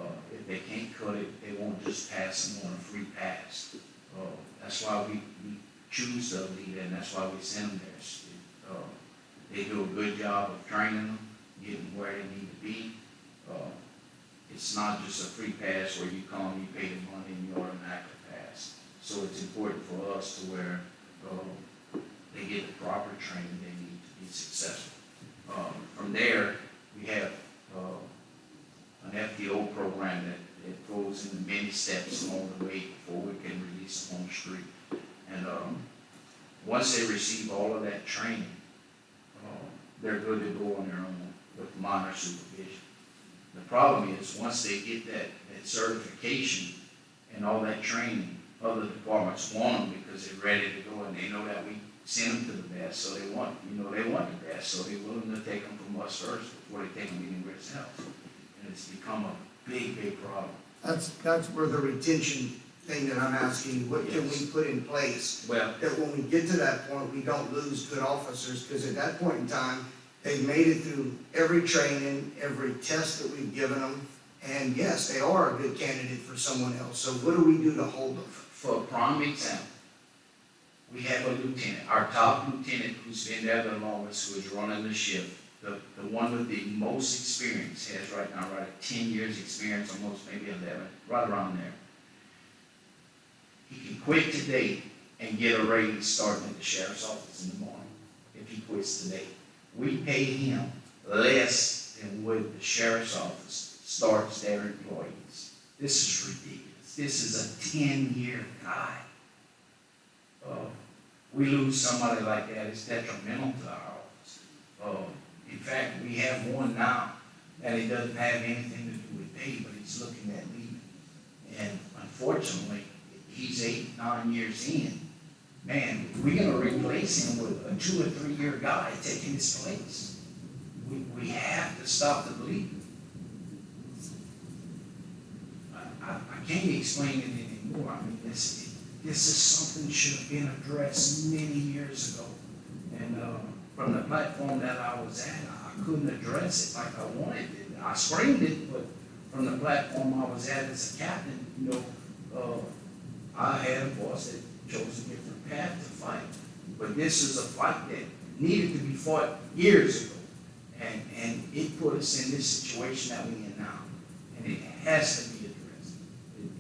them. If they can't cut it, they won't just pass them on a free pass. That's why we choose the Lita, and that's why we send them there. They do a good job of training them, getting where they need to be. It's not just a free pass where you come, you pay the money, and you automatically pass. So it's important for us to where they get the proper training they need to be successful. From there, we have an FDO program that goes into many steps along the way before we can release them on the street. And once they receive all of that training, they're good to go on their own with minor supervision. The problem is, once they get that certification and all that training, other departments want them because they're ready to go, and they know that we send them to the best, so they want the best, so they're willing to take them from us first before they take them anywhere else. And it's become a big problem. That's where the retention thing that I'm asking, what can we put in place? Well, That when we get to that point, we don't lose good officers, because at that point in time, they've made it through every training, every test that we've given them, and yes, they are a good candidate for someone else. So what do we do to hold them? for a prime example, we have a lieutenant, our top lieutenant who's been there the longest, who is running the ship. The one with the most experience has right now, 10 years experience, almost maybe 11, right around there. He can quit today and get a raise starting at the sheriff's office in the morning if he quits today. We pay him less than what the sheriff's office starts their employees. This is ridiculous. This is a 10-year guy. We lose somebody like that, it's detrimental to our office. In fact, we have one now, and it doesn't have anything to do with pay, but he's looking at leaving. And unfortunately, he's 8-9 years in. Man, we're gonna replace him with a 2 or 3 year guy taking his place. We have to stop the bleeding. I can't explain it anymore. I mean, this is something that should have been addressed many years ago. And from the platform that I was at, I couldn't address it like I wanted it. I screamed it, but from the platform I was at as a captain, I had a boss that chose a different path to fight. But this is a fight that needed to be fought years ago. And it put us in this situation that we're in now. And it has to be addressed.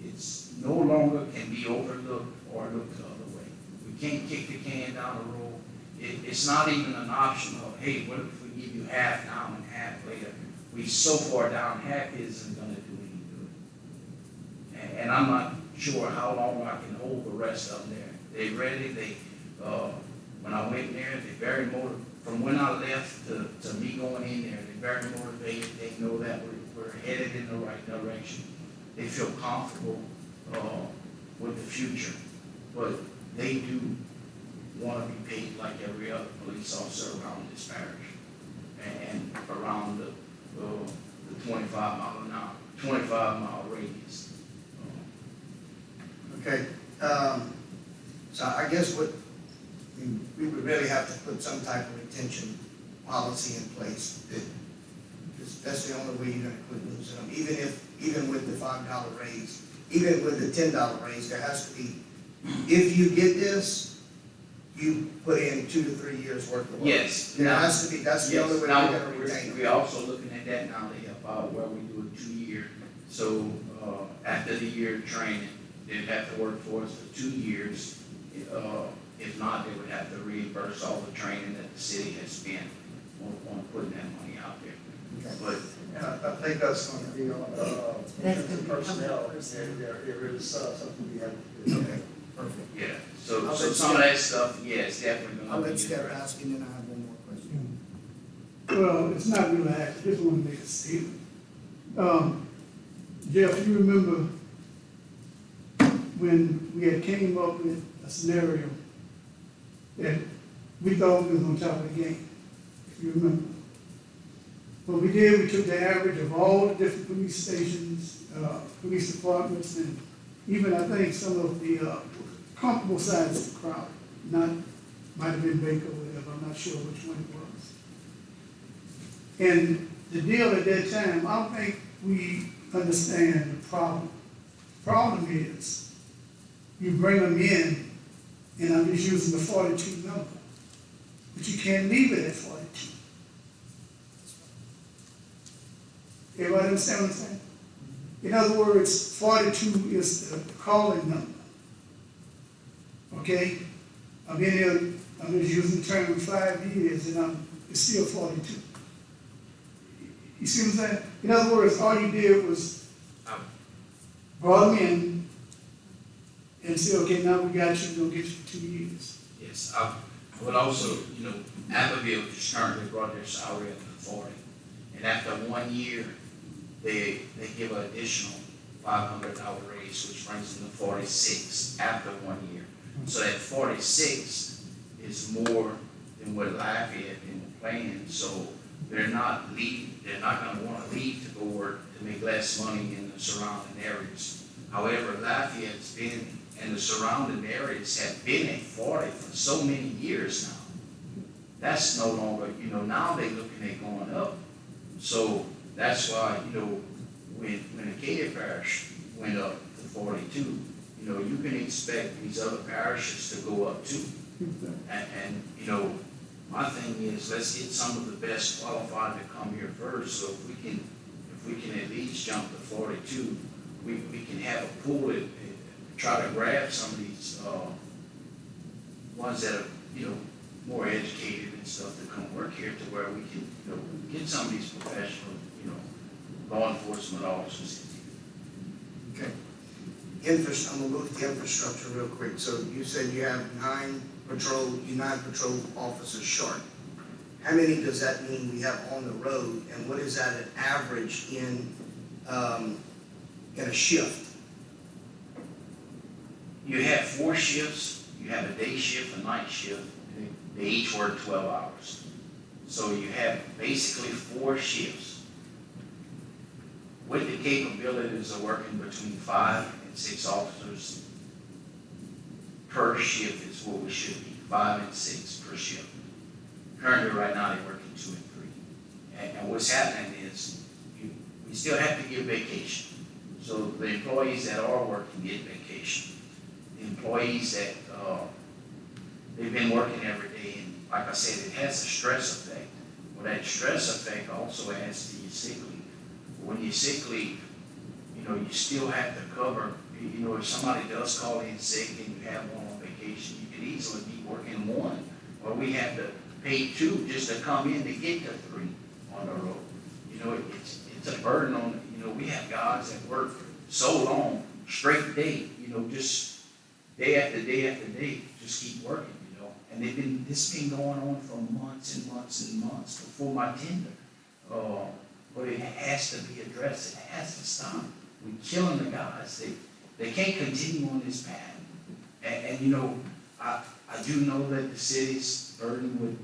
It's no longer can be overlooked or looked the other way. We can't kick the can down the road. It's not even an option of, hey, what if we give you half now and half later? We so far down, half isn't going to do any good. And I'm not sure how long I can hold the rest of them there. They ready. When I went there, they very motivated. From when I left to me going in there, they're very motivated. They know that we're headed in the right direction. They feel comfortable with the future, but they do want to be paid like every other police officer around this parish and around the 25-mile radius. Okay, so I guess we would really have to put some type of retention policy in place. Because that's the only way you're gonna quit losing them. Even with the $5 raise, even with the $10 raise, there has to be, if you get this, you put in 2 to 3 years worth of work. Yes. There has to be, that's the only way we're gonna retain them. We're also looking at that now, about where we do a 2-year. So after the year of training, they'd have to work for us for 2 years. If not, they would have to reimburse all the training that the city has spent on putting that money out there. Okay. But And I think that's going to be on, personnel, there is something we have to do. Okay, perfect. yeah, so some of that stuff, yeah, it's definitely I'll going to be let Scott addressed. ask, and then I have one more question. Well, it's not really active, I just want to make a statement. Jeff, you remember when we had came up with a scenario that we thought we was on top of the game, if you remember. What we did, we took the average of all the different police stations, police departments, and even I think some of the comparable sides of Crowley, might have been Baker or whatever, I'm not sure which one it was. And the deal at that time, I don't think we understand the problem. The problem is, you bring them in, and I'm just using the 42 number, but you can't leave it at 42. Everybody understand what I'm saying? In other words, 42 is the calling number. Okay? I've been here, I'm just using the term 5 years, and it's still 42. You see what I'm saying? In other words, all you did was brought them in and say, okay, now we got you, we'll get you for 2 years. Yes, I would also, Abbeville just currently brought their salary up to 40. And after 1 year, they give an additional $500 raise, which brings them to 46 after 1 year. So that 46 is more than what Lafayette been playing, so they're not gonna wanna leave to go work to make less money in the surrounding areas. However, Lafayette's been, and the surrounding areas have been at 40 for so many years now. That's no longer, now they're looking at going up. So that's why, when Acadia Parish went up to 42, you can expect these other parishes to go up too. And my thing is, let's get some of the best qualified to come here first, so if we can at least jump to 42, we can have a pool and try to grab some of these, ones that are, more educated and stuff to come work here to where we can, get some of these professional, law enforcement officers in here. Okay. I'm gonna go to the infrastructure real quick. So you said you have 9 patrol officers short. How many does that mean we have on the road, and what is that an average in a shift? You have 4 shifts, you have a day shift, a night shift, they each work 12 hours. So you have basically 4 shifts. With the capabilities of working between 5 and 6 officers per shift is what we should be, 5 and 6 per shift. Currently, right now, they're working 2 and 3. And what's happening is, we still have to give vacation. So the employees that are working get vacation. The employees that, they've been working every day, and like I said, it has a stress effect. Well, that stress effect also adds to your sick leave. When you're sick leave, you still have to cover, if somebody does call in sick and you have one on vacation, you could easily be working 1, or we have to pay 2 just to come in to get to 3 on the road. It's a burden on, we have guys that work so long, straight day, just day after day after day, just keep working, and this has been going on for months and months and months before my tender. But it has to be addressed, it has to stop. We're killing the guys, they can't continue on this path. And I do know that the city's burdened with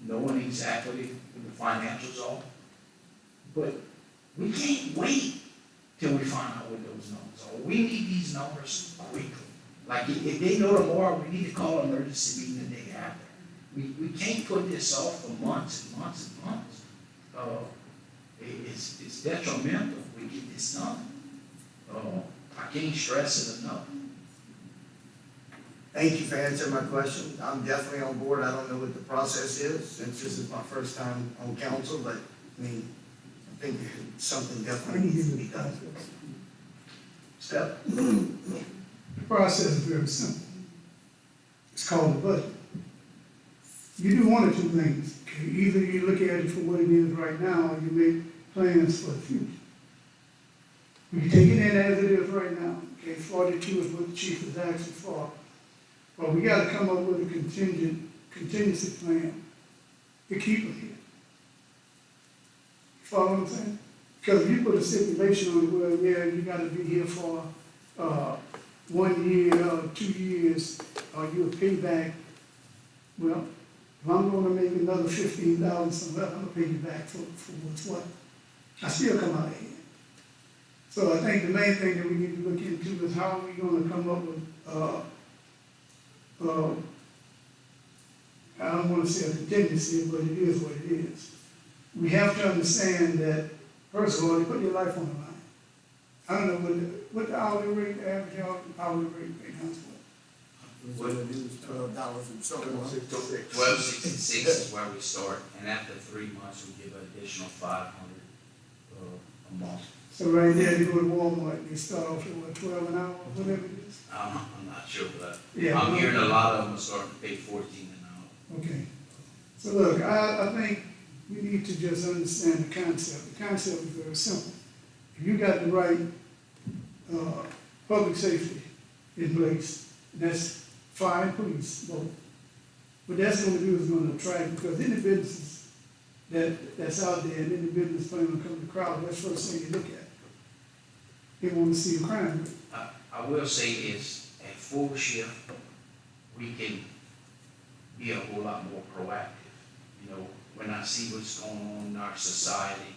knowing exactly what the financials are, but we can't wait till we find out what those numbers are. We need these numbers quickly. Like, if they know tomorrow, we need to call an emergency meeting the day after. We can't put this off for months and months and months. It's detrimental if we get this done. I can't stress it enough. Thank you for answering my question. I'm definitely on board. I don't know what the process is, since this is my first time on council, but, I think something definitely needs to be done. Step? The process is very simple. It's called the budget. You do one or two things. Okay? Either you look at it for what it is right now, or you make plans for the future. We can take it in as it is right now. Okay, 42 is what the chief is asking for. But we got to come up with a contingency plan to keep them here. You follow what I'm saying? Because if you put a stipulation on it, well, yeah, you got to be here for 1 year or 2 years, or you'll pay back. Well, if I'm going to make another $15,000 somewhere, I'm going to pay you back for what's what. I still come out ahead. So I think the main thing that we need to look into is how are we going to come up with, I don't want to say a contingency, but it is what it is. We have to understand that, first of all, you put your life on the line. I don't know what the hourly rate, average hourly rate pay comes for. What it is, $12 and something. 1266 is where we start, and after 3 months, we give an additional $500 a month. So right there, you go to Walmart, they start off at what, 12 an hour, or whatever it is? I'm not sure, but Yeah, I'm hearing a lot of them are starting to pay 14 an hour. Okay. So look, I think we need to just understand the concept. The concept is very simple. If you got the right public safety in place, that's fire and police, both. What that's going to do is going to attract, because any businesses that's out there, and any business plan will come to Crowley, that's the first thing you look at. They want to see a crime rate. I will say this, at full shift, we can be a whole lot more proactive. You know, when I see what's going on in our society,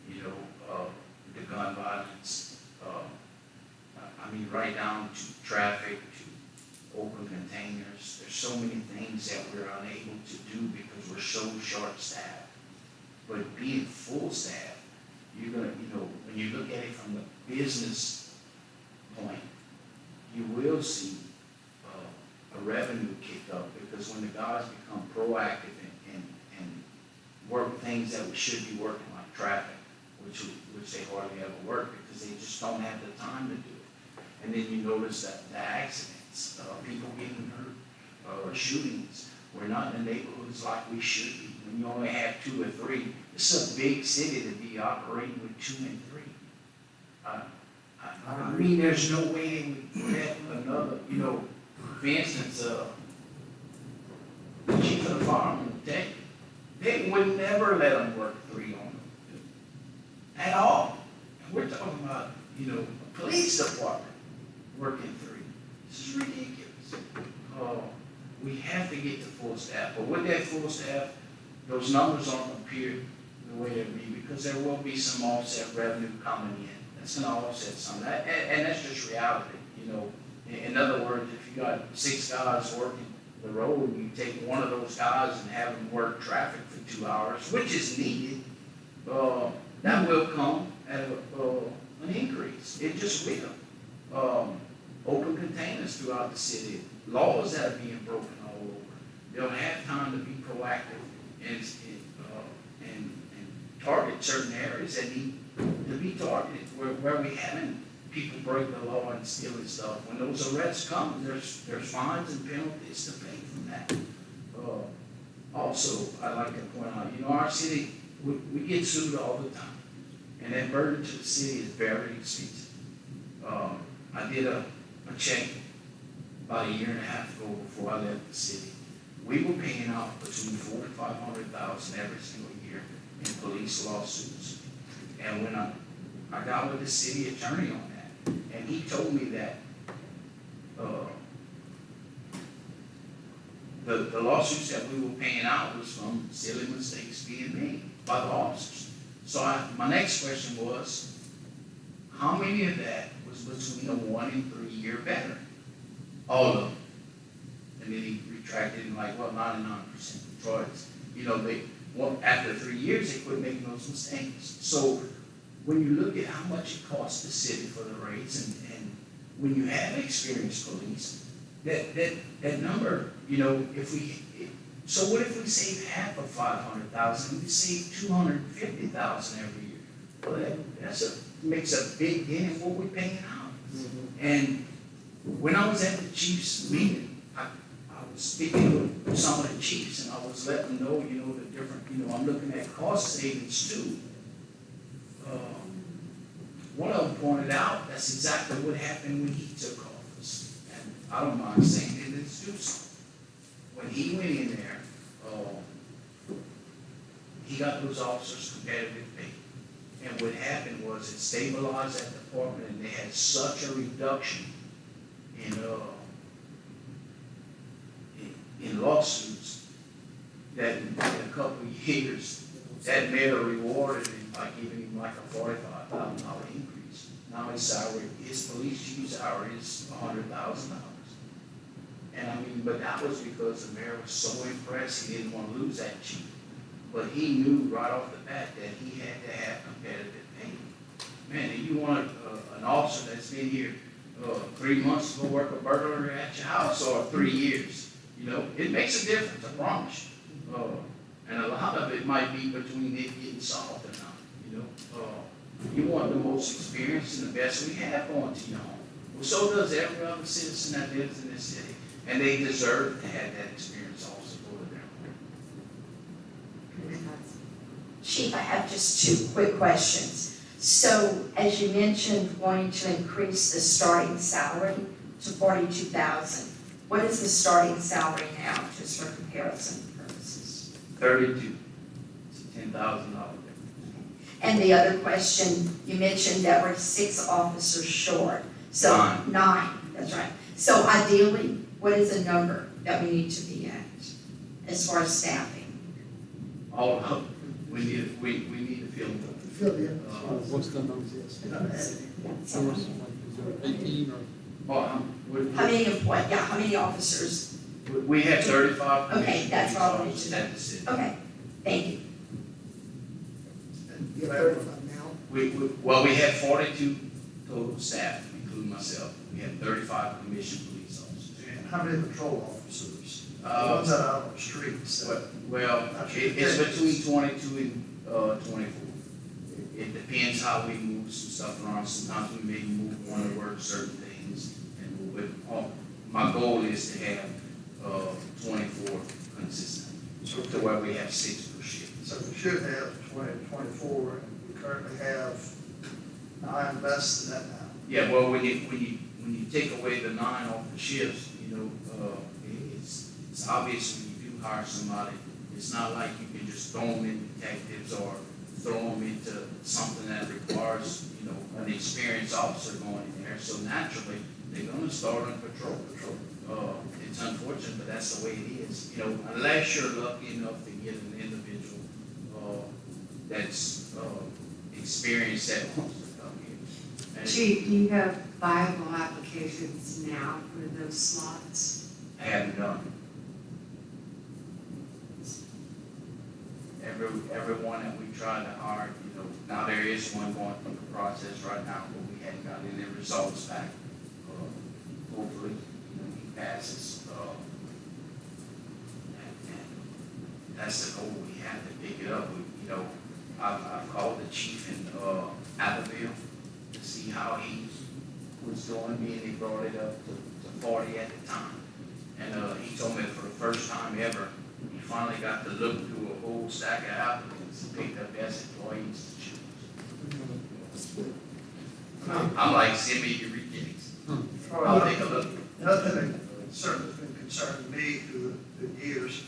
you know, the gun violence, I mean, right down to traffic, to open containers. There's so many things that we're unable to do because we're so short-staffed. But being full-staffed, you're gonna, you know, when you look at it from the business point, you will see a revenue kick up, because when the guys become proactive and work things that we should be working, like traffic, which they hardly ever work because they just don't have the time to do it. And then you notice that the accidents, people getting hurt, or shootings, we're not in the neighborhoods like we should be. When you only have 2 or 3, it's a big city to be operating with 2 and 3. I mean, there's no way they would let another, you know, for instance, the chief of the firemen would tell you, they would never let them work 3 on them at all. And we're talking about, you know, a police department working 3. This is ridiculous. We have to get to full staff, but with that full staff, those numbers aren't appear the way they be, because there will be some offset revenue coming in. That's going to offset some of that, and that's just reality. You know, in other words, if you got 6 guys working the road, you take one of those guys and have them work traffic for 2 hours, which is needed. That will come at an increase. It just will. Open containers throughout the city, laws that are being broken all over. They don't have time to be proactive and target certain areas that need to be targeted, where we haven't people break the law and stealing stuff. When those arrests come, there's fines and penalties to pay from that. Also, I'd like to point out, you know, our city, we get sued all the time, and that burden to the city is very expensive. I did a check about 1.5 years ago before I left the city. We were paying out between $400,000 and $500,000 every single year in police lawsuits. And when I got with the city attorney on that, and he told me that the lawsuits that we were paying out was from silly mistakes being made by the officers. So my next question was, how many of that was between a 1 and 3 year veteran? All of them. And then he retracted and like, well, 99% of Troy's. You know, after 3 years, they quit making those mistakes. So when you look at how much it costs the city for the rates, and when you have experienced police, that number, you know, so what if we save half of 500,000? We save 250,000 every year. Well, that makes a big dent in what we're paying out. Mm-hmm. And when I was at the chiefs meeting, I was speaking with some of the chiefs, and I was letting them know, you know, the different, you know, I'm looking at cost savings too. One of them pointed out that's exactly what happened when he took office. And I don't mind saying it, it's just when he went in there, he got those officers competitive pay. And what happened was it stabilized that department, and they had such a reduction in lawsuits that in a couple of years, that mayor rewarded him by giving him like a $45,000 increase. Now his salary, his police chief salary is $100,000. And I mean, but that was because the mayor was so impressed, he didn't want to lose that chief. But he knew right off the bat that he had to have competitive pay. Man, if you want an officer that's been here 3 months to go work a burglary at your house, or 3 years, you know, it makes a difference, I promise you. And a lot of it might be between it getting solved or not, you know. You want the most experienced and the best we have going to your home. Well, so does every other citizen that lives in this city. And they deserve to have that experience also go to their home. Chief, I have just 2 quick questions. So, as you mentioned, wanting to increase the starting salary to $42,000. What is the starting salary now, just for comparison purposes? 32. It's a $10,000 difference. And the other question, you mentioned that we're 6 officers short. So 9, that's right. So ideally, what is the number that we need to be at? as far as staffing? All of, we need to fill them. Fill the, What's the number? Is there 18 or? Well, How many employees, yeah, how many officers? we have 35 Okay, commissioned that's police what I wanted officers to know. at the city. Okay, thank you. you have 35 now? Well, we have 42 total staff, including myself. We have 35 commissioned police officers. And how many patrol officers? The Uh, ones that are out on the streets. Well, it's between 22 and 24. It depends how we move some stuff around. Sometimes we may move one to work certain things. My goal is to have 24 consistent, to where we have 6 per shift. So we should have 24, and we currently have 9 less than that now. Yeah, well, when you take away the 9 off the shifts, it's obvious when you do hire somebody, it's not like you can just throw them in detectives or throw them into something that requires, an experienced officer going in there. So naturally, they're gonna start on patrol. It's unfortunate, but that's the way it is. Unless you're lucky enough to get an individual that's experienced that wants to come in. And Chief, do you have viable applications now for those slots? I haven't done it. Everyone that we tried to hire, now there is one going through the process right now, but we hadn't got any results back. Hopefully, he passes. And that's the goal. We have to pick it up. I've called the chief in Abbeville to see how he was doing, being he brought it up to 40 at the time. And he told me for the first time ever, he finally got to look through a whole stack of applicants and picked the best employees to choose. I'm like, send me your rejects. I'll take a look. Another thing that certainly has been concerning me through the years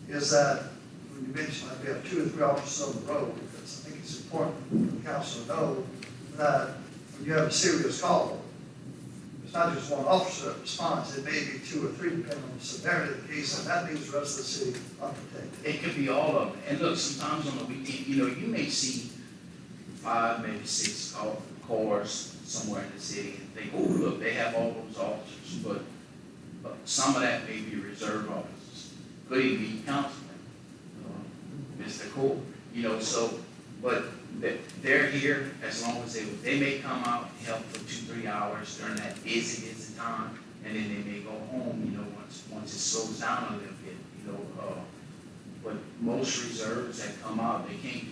is that when you mentioned that we have 2 or 3 officers on the road, because I think it's important for the council to know that when you have a serious call, it's not just one officer that responds, it may be 2 or 3 depending on the severity of the case, and that leaves the rest of the city unprotected. It could be all of them. And look, sometimes on the weekend, you may see 5, maybe 6 cars somewhere in the city and think, oh, look, they have all those officers. But some of that may be reserve officers. Could even be councilmen, Mr. Cole, but they're here as long as they may come out and help for 2-3 hours during that busy time, and then they may go home, once it slows down a little bit, but most reserves that come out, they can't,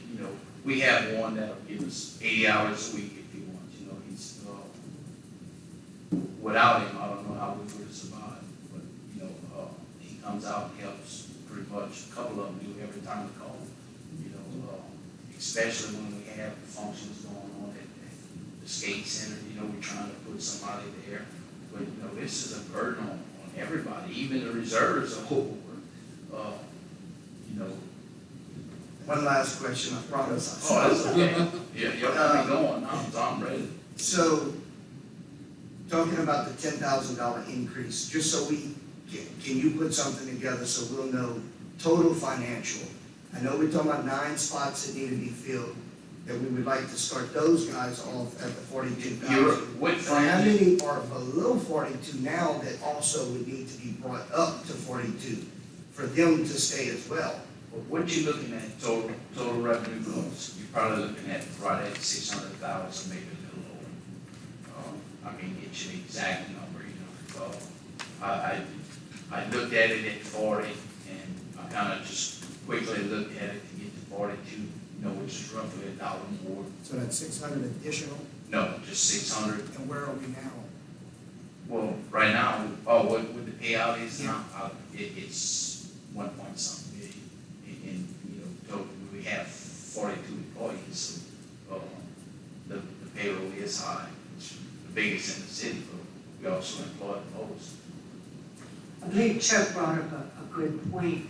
we have one that'll give us 80 hours a week if he wants, he's, without him, I don't know how we would have survived, but, he comes out and helps pretty much, a couple of them do every time we call, especially when we have functions going on at the skate center, we're trying to put somebody there. But, this is a burden on everybody, even the reserves are overworked. One last question, I promise. Oh, that's okay. Yeah, you'll have me going now, so I'm ready. So, talking about the $10,000 increase, just so can you put something together so we'll know total financial? I know we're talking about 9 spots that need to be filled, that we would like to start those guys off at the 42,000. What How many are below 42 now that also would need to be brought up to 42 for them to stay as well? What you looking at, total revenue goals, you're probably looking at right at 600,000, maybe a little over. I mean, get you the exact number, I looked at it at 40, and I kind of just quickly looked at it to get to 42, which is roughly $1 more. So that's 600 additional? No, just 600. And where are we now? Well, right now, what the payout is now, it's 1 point something million. And, total, we have 42 employees, so the payroll is high. It's the biggest in the city, but we also employ the most. I believe Chuck brought up a good point.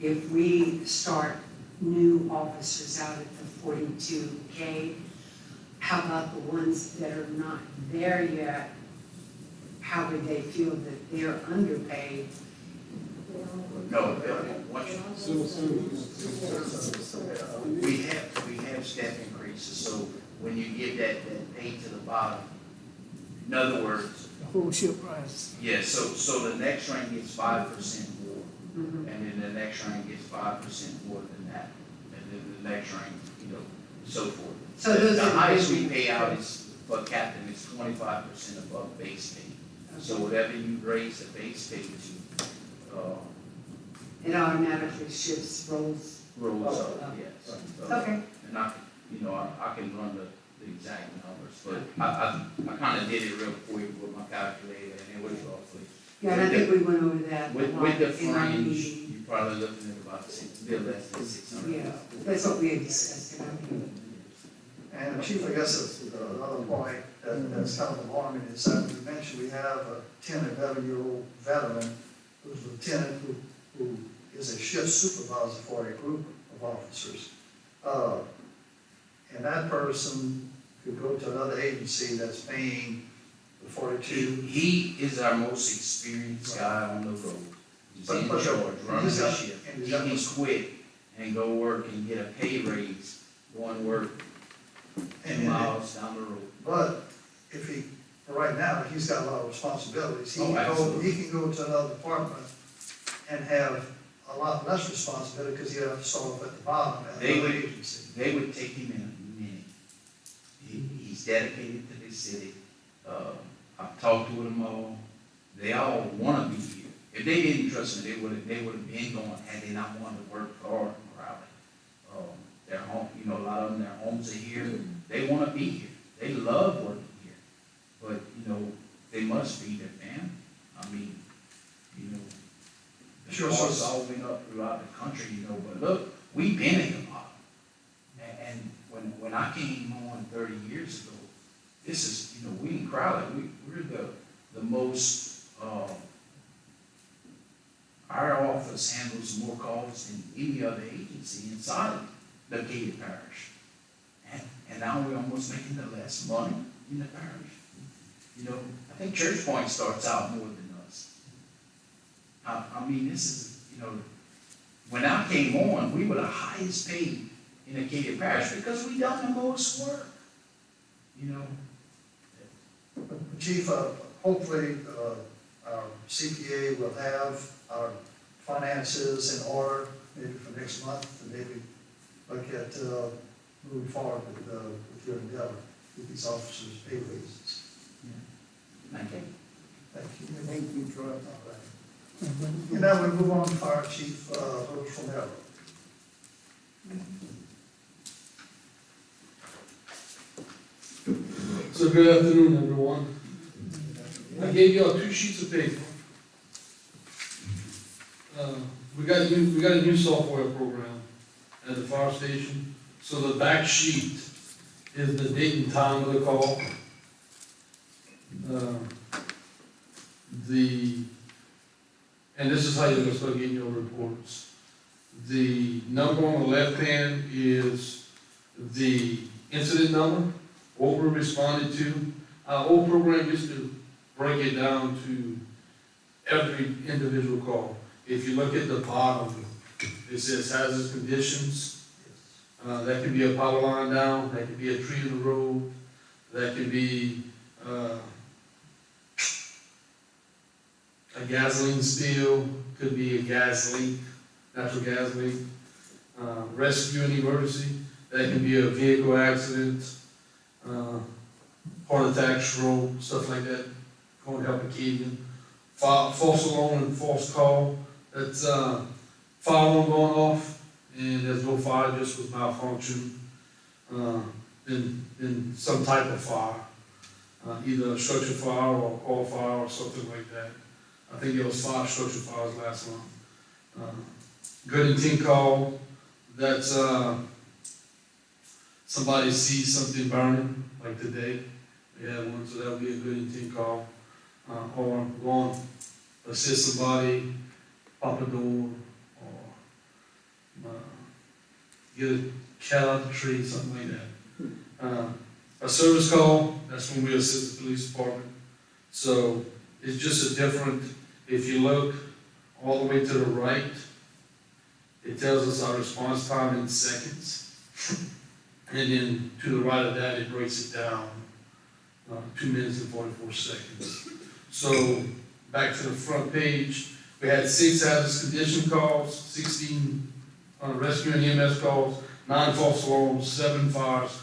If we start new officers out at the 42K, how about the ones that are not there yet? How would they feel that they're underpaid? No, we have step increases, so when you give that pay to the bottom, in other words, The whole ship price. yes, so the next rank gets 5% more, and then the next rank gets 5% more than that, and then the next rank, so forth. So those The are highest we individual- pay out is, for captain, is 25% above base pay. So whatever you raise the base pay to, It automatically shifts roles. rolls up, yes. Okay. And I can run the exact numbers, but I kind of did it real quick with my calculator, and it was roughly. Yeah, and I think we went over that. With the in our fringe, meeting. you're probably looking at about bit less than 600. Yeah, that's what we had discussed in our meeting. And Chief, I guess another point that's kind of alarming is that we mentioned we have a 10 and 11-year-old veteran who's a lieutenant who is a shift supervisor for a group of officers. And that person could go to another agency that's paying the 42. He is our most experienced guy on the road. He's in But- charge, running he's the got- shift. and He he's got- can quit and go work and get a pay raise, go and work 10 miles down the road. But if he, right now, he's got a lot of responsibilities. He Oh, can go, absolutely. he can go to another department and have a lot less responsibility because he has to start off at the bottom at They another would- agency. They would take him in a minute. He's dedicated to this city. I've talked to them all. They all want to be here. If they didn't trust me, they would have been going had they not wanted to work for Crowley. Their home, a lot of them, their homes are here. They want to be here. They love working here. But, they must be there, man. I mean, the Sure, costs so- all went up throughout the country, but look, we've been at the bottom. And when I came on 30 years ago, this is, we in Crowley, we're the most, our office handles more calls than any other agency inside the Gated Parish. And now we're almost making the less money in the parish. I think Church Point starts out more than us. I mean, this is, when I came on, we were the highest paid in Acadia Parish because we done the most work. Chief, hopefully, our CPA will have our finances in order maybe for next month, and maybe look at moving forward with your endeavor with these officers' pay raises. Thank you. Thank you. Thank you, Troy. All right. And now we move on to Fire Chief Rose Romero. So good afternoon, everyone. I gave y'all 2 sheets of paper. We got a new software program at the fire station. So the back sheet is the date and time of the call. And this is how you're gonna start getting your reports. The number on the left hand is the incident number, what we responded to. Our old program used to break it down to every individual call. If you look at the bottom, it says hazardous conditions. That could be a power line down, that could be a tree in the road, that could be a gasoline spill, could be a gas leak, natural gas leak, rescue and emergency, that can be a vehicle accident, heart attack, stroke, stuff like that, going to help a kid. False alarm and false call, that's fire alarm going off, and there's no fire, just was malfunction, then some type of fire, either a structure fire or a call fire or something like that. I think there was 5 structure fires last month. Good intent call, that's somebody sees something burning, like today, we had one, so that would be a good intent call. Or go on, assist somebody, pop a door, or get a cat out the tree, something like that. A service call, that's when we assist the police department. So it's just a different, if you look all the way to the right, it tells us our response time in seconds. And then to the right of that, it breaks it down, 2 minutes and 44 seconds. So, back to the front page, we had 6 hazardous condition calls, 16 rescue and EMS calls, 9 false alarms, 7 fires,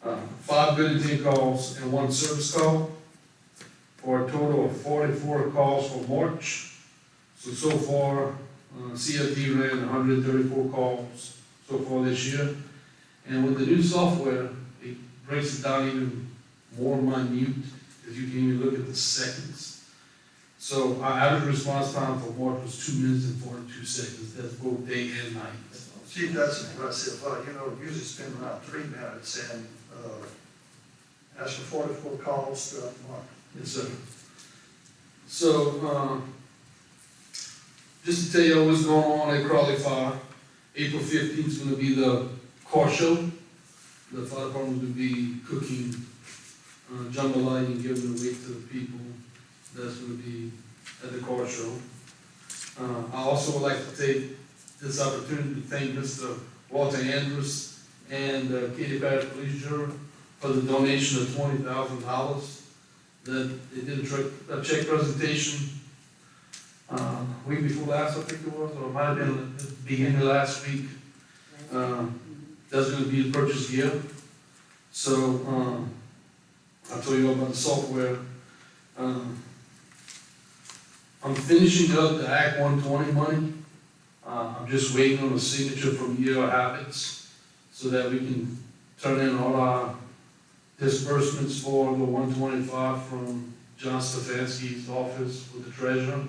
5 good intent calls, and 1 service call, for a total of 44 calls for March. So far, CFD ran 134 calls so far this year. And with the new software, it breaks it down even more minute, because you can even look at the seconds. So our average response time for March was 2 minutes and 42 seconds. That's both day and night. Chief, that's impressive. Usually spend around 3 minutes and, ask for 44 calls throughout the month. Yes, sir. So, just to tell you what's going on at Crowley Fire, April 15th is gonna be the car show. The fire department will be cooking, jambalaya and giving away to the people. That's gonna be at the car show. I also would like to take this opportunity to thank Mr. Walter Andrews and Katy Parish Police Bureau for the donation of $20,000 that they did a check presentation week before last, I think it was, or it might have been at the beginning of last week. That's going to be the purchase gear. So I told you all about the software. I'm finishing up the Act 120 money. I'm just waiting on a signature from ER Habits so that we can turn in all our disbursements for the 125 from John Stefanski's office with the treasurer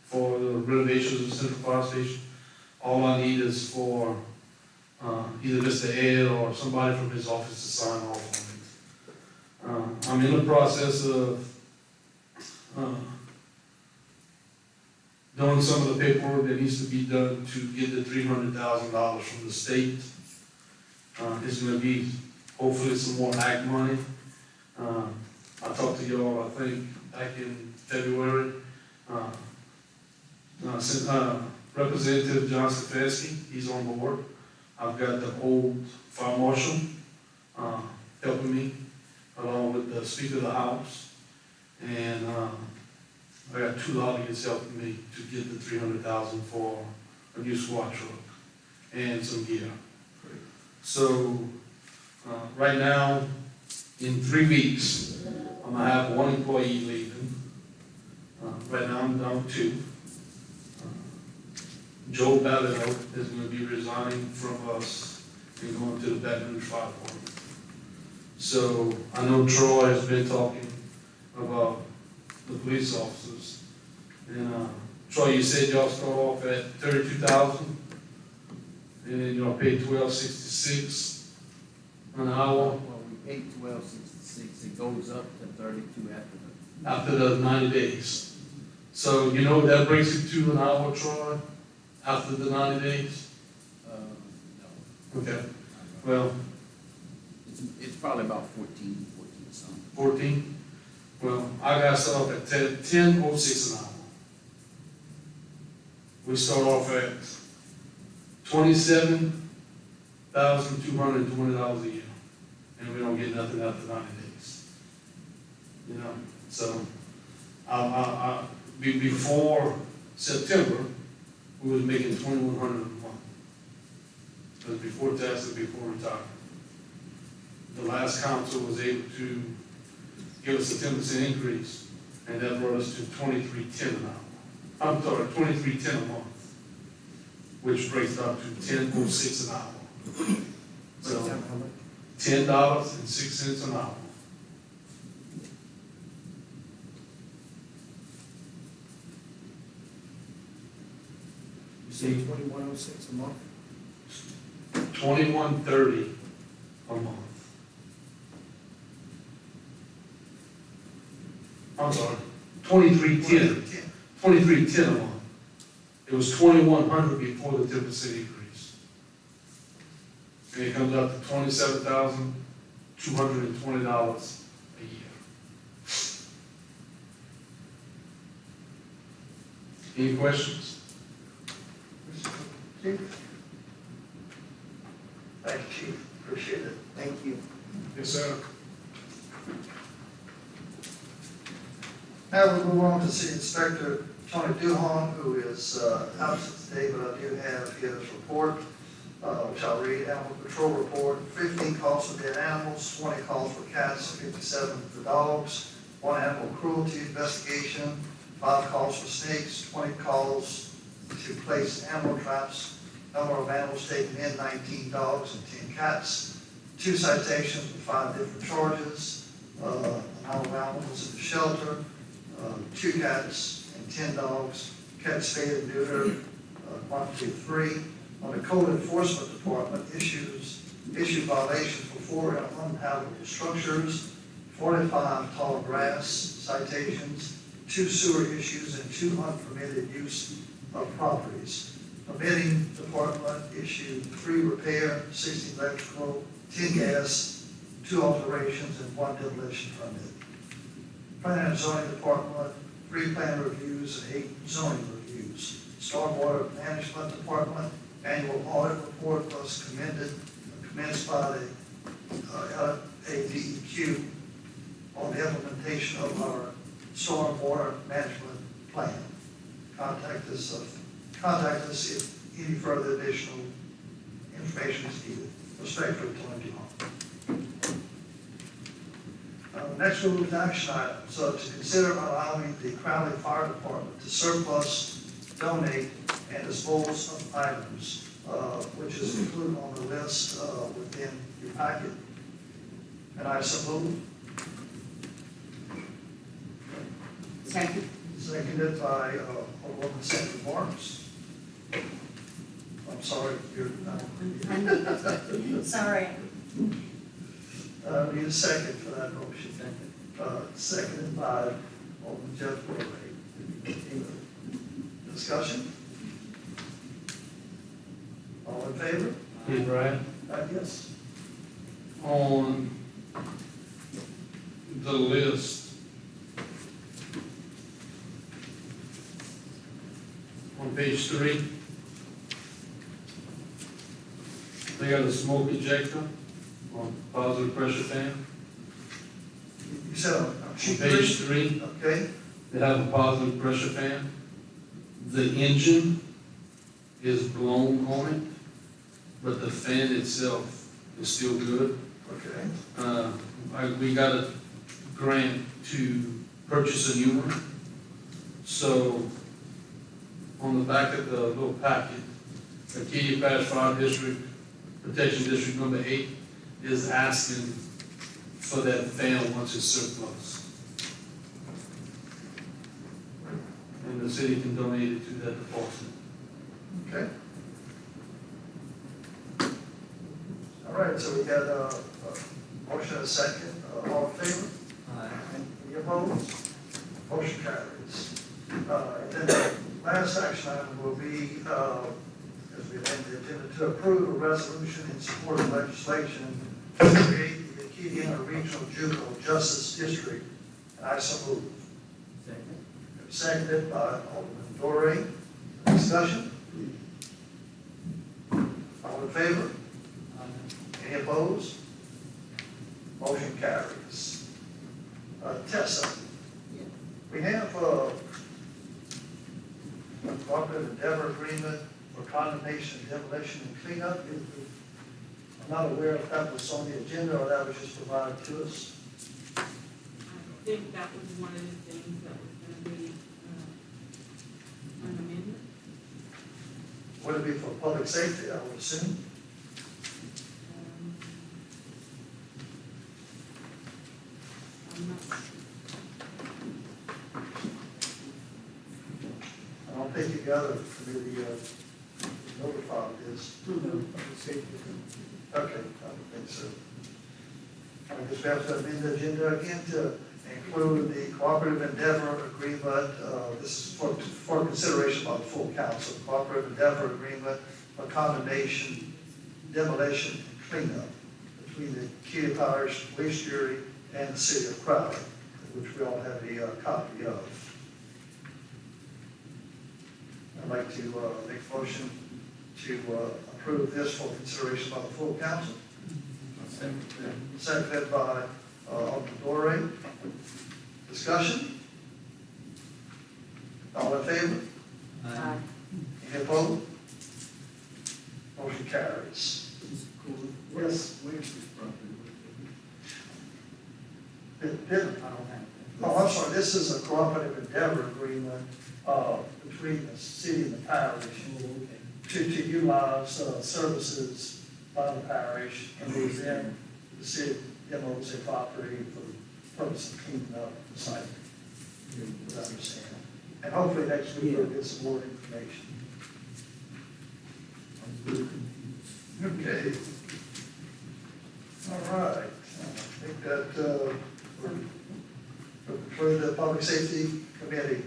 for the renovations of the Central Fire Station. All I need is for either Mr. Ed or somebody from his office to sign off on it. I'm in the process of doing some of the paperwork that needs to be done to get the $300,000 from the state. It's going to be hopefully some more ACT money. I talked to y'all, I think, back in February. Representative John Stefanski, he's on board. I've got the old fire marshal helping me, along with the Speaker of the House. And I got 2 lobbyists helping me to get the $300,000 for a new squad truck and some gear. So right now, in 3 weeks, I'm gonna have 1 employee leaving. Right now, I'm down to 2. Joe Ballino is gonna be resigning from us and going to the Baton Rouge Fire Department. So I know Troy has been talking about the police officers. And Troy, you said y'all start off at 32,000, and then y'all pay $12.66 an hour. Well, we paid $12.66, it goes up to 32 After the 90 days. So you know what that brings it to an hour, Troy, after the 90 days? No. Okay, well. It's probably about 14 something. 14? Well, I got set off at 10.06 an hour. We start off at $27,220 a year, and we don't get nothing after 90 days. You know, so before September, we was making $2,100 a month. It was before taxes, before retirement. The last council was able to give us a 10% increase, and that brought us to $23.10 an hour. I'm sorry, $23.10 a month, which breaks out to $10.06 an hour. So $10.06 an hour. You say 2106 a month? $21.30 a month. I'm sorry, $23.10. $23.10 a month. It was $2,100 before the 10% increase. And it comes out to $27,220 a year. Any questions? Chief? Thank you, Chief, appreciate it. Thank you. Yes, sir. Now we move on to City Inspector Tony Duhon, who is absent today, but I do have his report, which I'll read. Animal Control Report: 15 calls for dead animals, 20 calls for cats, 57 for dogs, 1 animal cruelty investigation, 5 calls for snakes, 20 calls to place animal traps, number of animals taken in, 19 dogs and 10 cats, 2 citations with 5 different charges, amount of animals in the shelter, 2 cats and 10 dogs, cats spayed and neutered, quantity of 3. On the Code Enforcement Department issued violations for 4 uninhabitable structures, 45 tall grass citations, 2 sewer issues, and 2 unpermitted use of properties. Permitting department issued 3 repair, 16 electrical, 10 gas, 2 alterations, and 1 demolition permit. Planning and Zoning Department, 3 plan reviews and 8 zoning reviews. Stormwater Management Department, annual audit report was commenced by the LADEQ on the implementation of our stormwater management plan. Contact us if any further additional information is needed. Respectfully, Tony Duhon. Next move to action item. So to consider allowing the Crowley Fire Department to surplus, donate, and dispose of items, which is included on the list within your packet. And I so move. Second. Seconded by Alderwoman Sandra Marks. I'm sorry, you're not. Sorry. Need a second for that motion. Seconded by Alderman Jeff Crowley. Discussion? All in favor? Hey, Brian, Yes. on the list, on page 3, they got a smoke ejector on positive pressure fan. You said on On sheet page 3? 3, Okay. they have a positive pressure fan. The engine is blown on it, but the fan itself is still good. Okay. We got a grant to purchase a new one. So on the back of the little packet, Acadia Pass Fire District, Protection District number 8 is asking for that fan once it's surplus. And the city can donate it to that department. Okay. All right, so we got a motion and a second. All in favor? Any opposed? Motion carries. And then the last action item will be, as we amend the agenda, to approve a resolution in support of legislation to create the Acadia Regional Juvenile Justice District. And I so move. Seconded by Alderman Dorey. Discussion? All in favor? Any opposed? Motion carries. Tessa, we have a cooperative endeavor agreement for condemnation, demolition, and cleanup. I'm not aware if that was on the agenda or that was just provided to us. I think that was one of the things that was going to be an amendment. Would it be for public safety, I would assume? I'm not sure. I don't think the other committee notified this. Okay, I don't think so. I guess we have to amend the agenda again to include the cooperative endeavor agreement. This is for consideration by the full council. Cooperative endeavor agreement for condemnation, demolition, and cleanup between the Acadia Parish Police Jury and the City of Crowley, which we all have a copy of. I'd like to make a motion to approve this for consideration by the full council. Seconded by Alderman Dorey. Discussion? All in favor? Aye. Any opposed? Motion carries. Yes. Where's this property? Oh, I'm sorry, this is a cooperative endeavor agreement, between the city and the parish to utilize, services by the parish and the event, the city demos their property for the purpose of cleaning up the site. You understand? And hopefully next week we'll get some more information. Okay. All right, I think that, for the Public Safety Committee,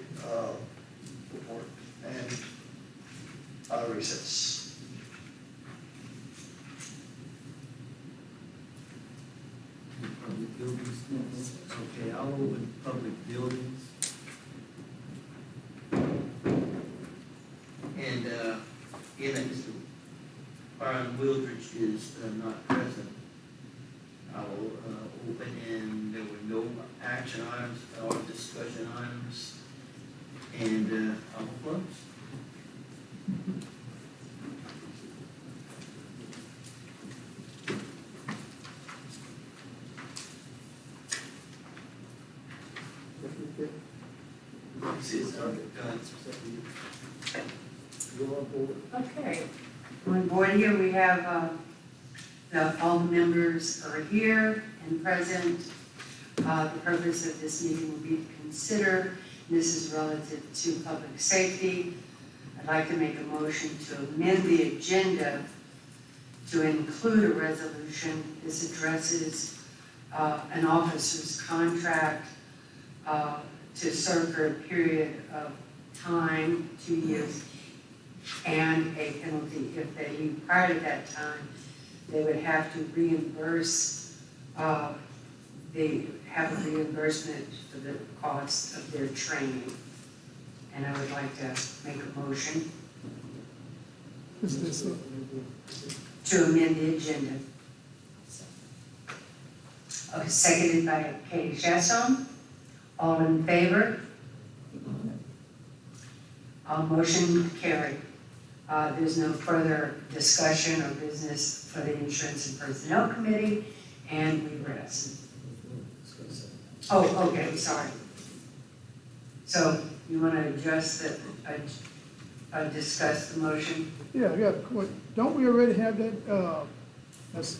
report and recess. Public buildings. Okay, I'll open public buildings. And, in that Mr. Byron Wildridge is not present, I will open, and there were no action items or discussion items, and I will close. This is done. You're on board. Okay. On board here, we have, all the members are here and present. The purpose of this meeting will be to consider, this is relative to public safety. I'd like to make a motion to amend the agenda to include a resolution. This addresses an officer's contract to serve for a period of time, 2 years, and a penalty if they leave prior to that time. They would have to reimburse, they have a reimbursement for the cost of their training. And I would like to make a motion to amend the agenda. Okay, seconded by Katie Chasson. All in favor? Motion carried. There's no further discussion or business for the Insurance and Personnel Committee, and we rest. Oh, okay, sorry. So you want to adjust the, discuss the motion? Yeah, don't we already have that, it's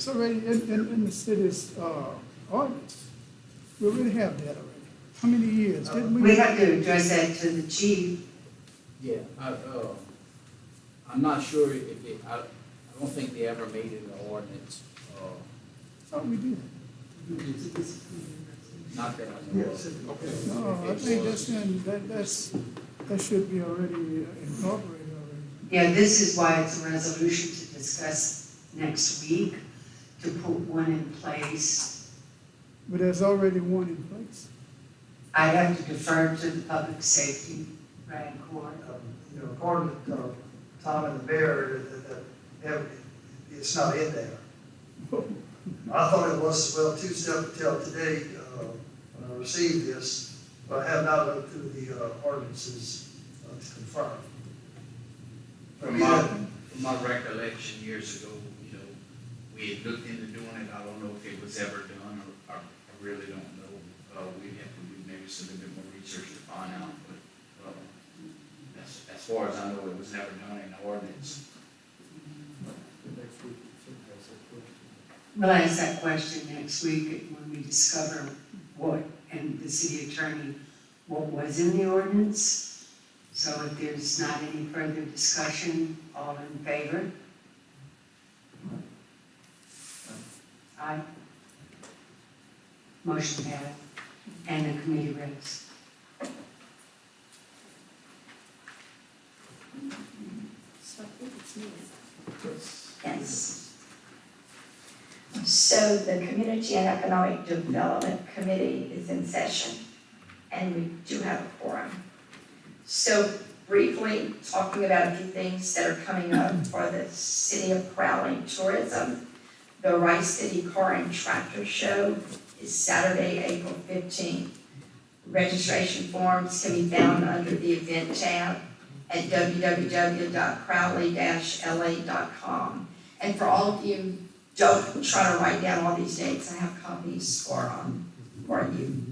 already in the city's, ordinance? We already have that already. How many years? Didn't we? We have to address that to the chief. Yeah, I'm not sure if I don't think they ever made it an ordinance. Thought we did. Not that I know of. Okay. No, I think that should be already incorporated already. Yeah, this is why it's a resolution to discuss next week, to put one in place. But there's already one in place. I have to defer to the public safety, right, court. According to Tom and the mayor, it's not in there. I thought it was, well, 2 steps till today, when I received this, but I have not looked through the ordinances to confirm. From my recollection years ago, we had looked into doing it. I don't know if it was ever done, or I really don't know. We'd have to do maybe some bit more research to find out, but as far as I know, it was never done in the ordinance. We'll ask that question next week when we discover what, and the city attorney, what was in the ordinance. So if there's not any further discussion, all in favor? Aye. Motion passed, and the committee rests. So I think it's me. Yes. So the Community and Economic Development Committee is in session, and we do have a quorum. So briefly talking about a few things that are coming up for the City of Crowley tourism. The Rice City Car and Tractor Show is Saturday, April 15th. Registration forms can be found under the event tab at www.crowley-la.com. And for all of you, don't try to write down all these dates. I have copies for you.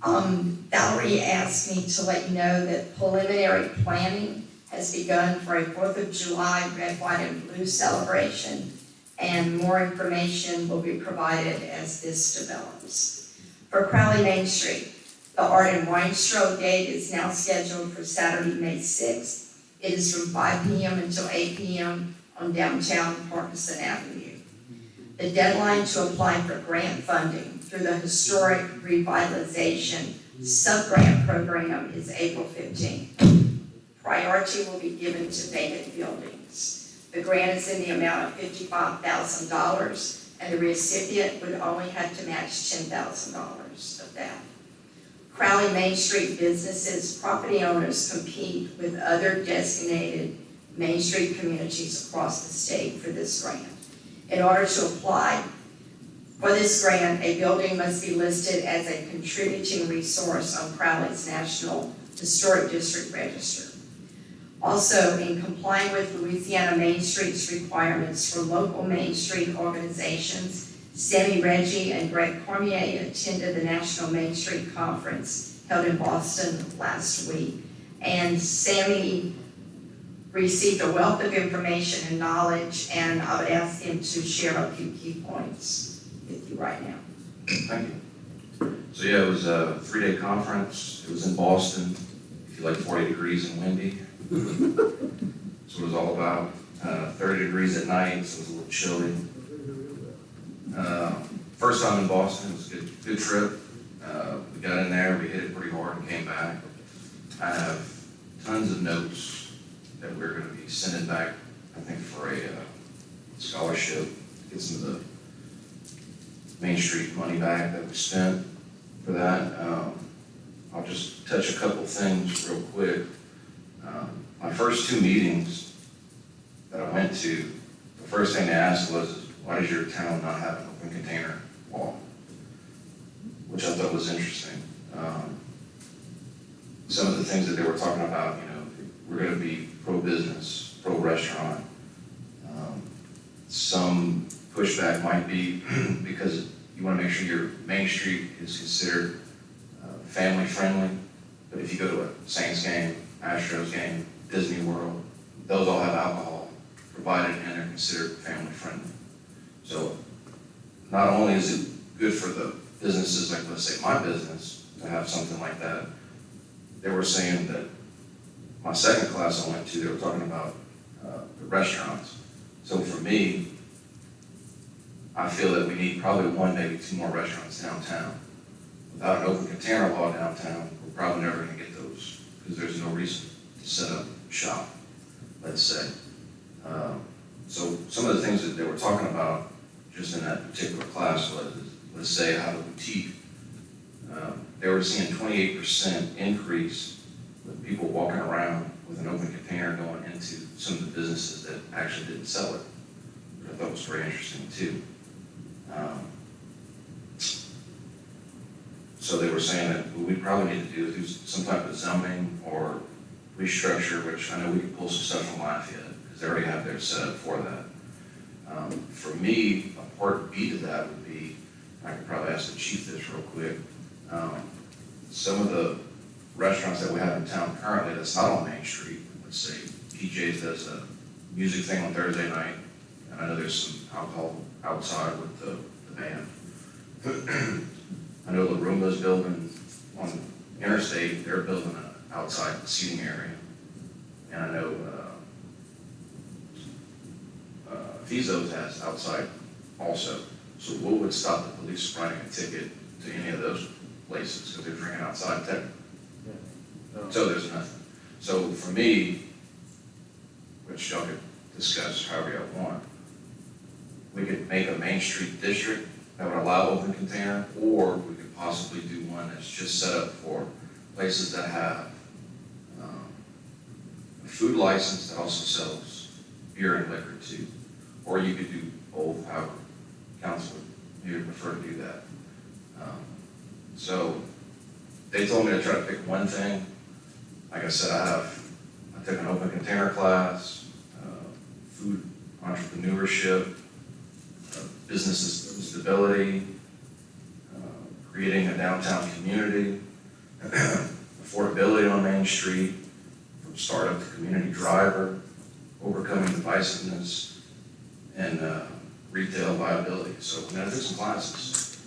Valerie asked me to let you know that preliminary planning has begun for a 4th of July red, white, and blue celebration, and more information will be provided as this develops. For Crowley Main Street, the Art and Wine Stroll date is now scheduled for Saturday, May 6th. It is from 5 p.m. until 8 p.m. on downtown Parkinson Avenue. The deadline to apply for grant funding through the Historic Revitalization Sub-Grant Program is April 15th. Priority will be given to vacant buildings. The grant is in the amount of $55,000, and the recipient would only have to match $10,000 of that. Crowley Main Street businesses, property owners compete with other designated Main Street communities across the state for this grant. In order to apply for this grant, a building must be listed as a contributing resource on Crowley's National Historic District Register. Also, in complying with Louisiana Main Street's requirements for local Main Street organizations, Sammy Reggie and Greg Cormier attended the National Main Street Conference held in Boston last week. And Sammy received a wealth of information and knowledge, and I would ask him to share a few key points with you right now. Thank you. So yeah, it was a 3-day conference. It was in Boston. If you like 40 degrees and windy, that's what it was all about. 30 degrees at night, so it was a little chilly. First time in Boston, it was a good trip. We got in there, we hit it pretty hard and came back. I have tons of notes that we're going to be sending back, I think, for a scholarship, get some of the Main Street money back that we spent for that. I'll just touch a couple things real quick. My first 2 meetings that I went to, the first thing they asked was, why does your town not have an open container wall? Which I thought was interesting. Some of the things that they were talking about, we're going to be pro-business, pro-restaurant. Some pushback might be because you want to make sure your Main Street is considered family-friendly. But if you go to a Saints game, Astros game, Disney World, those all have alcohol provided and they're considered family-friendly. So not only is it good for the businesses, like let's say my business, to have something like that, they were saying that my second class I went to, they were talking about the restaurants. So for me, I feel that we need probably 1, maybe 2 more restaurants downtown. Without an open container law downtown, we're probably never going to get those because there's no reason to set up shop, let's say. So some of the things that they were talking about just in that particular class was, let's say I have a boutique. They were seeing 28% increase with people walking around with an open container going into some of the businesses that actually didn't sell it, which I thought was very interesting too. So they were saying that what we probably need to do is do some type of zoning or restructure, which I know we can pull some stuff from Lafayette because they already have their setup for that. For me, a part B to that would be, I could probably ask the chief this real quick. Some of the restaurants that we have in town currently that's not on Main Street, let's say PJ's does a music thing on Thursday night, and I know there's some alcohol outside with the band. I know La Rumba's building on Interstate, they're building an outside seating area. And I know Fizo's has outside also. So what would stop the police from writing a ticket to any of those places because they're drinking outside technically? So there's nothing. So for me, which y'all could discuss however y'all want, we could make a Main Street district that would allow open container, or we could possibly do one that's just set up for places that have food license that also sells beer and liquor too. Or you could do both, however council would maybe prefer to do that. So they told me to try to pick one thing. Like I said, I took an open container class, food entrepreneurship, business stability, creating a downtown community, affordability on Main Street, from startup to community driver, overcoming divisiveness, and retail viability. So I took some classes,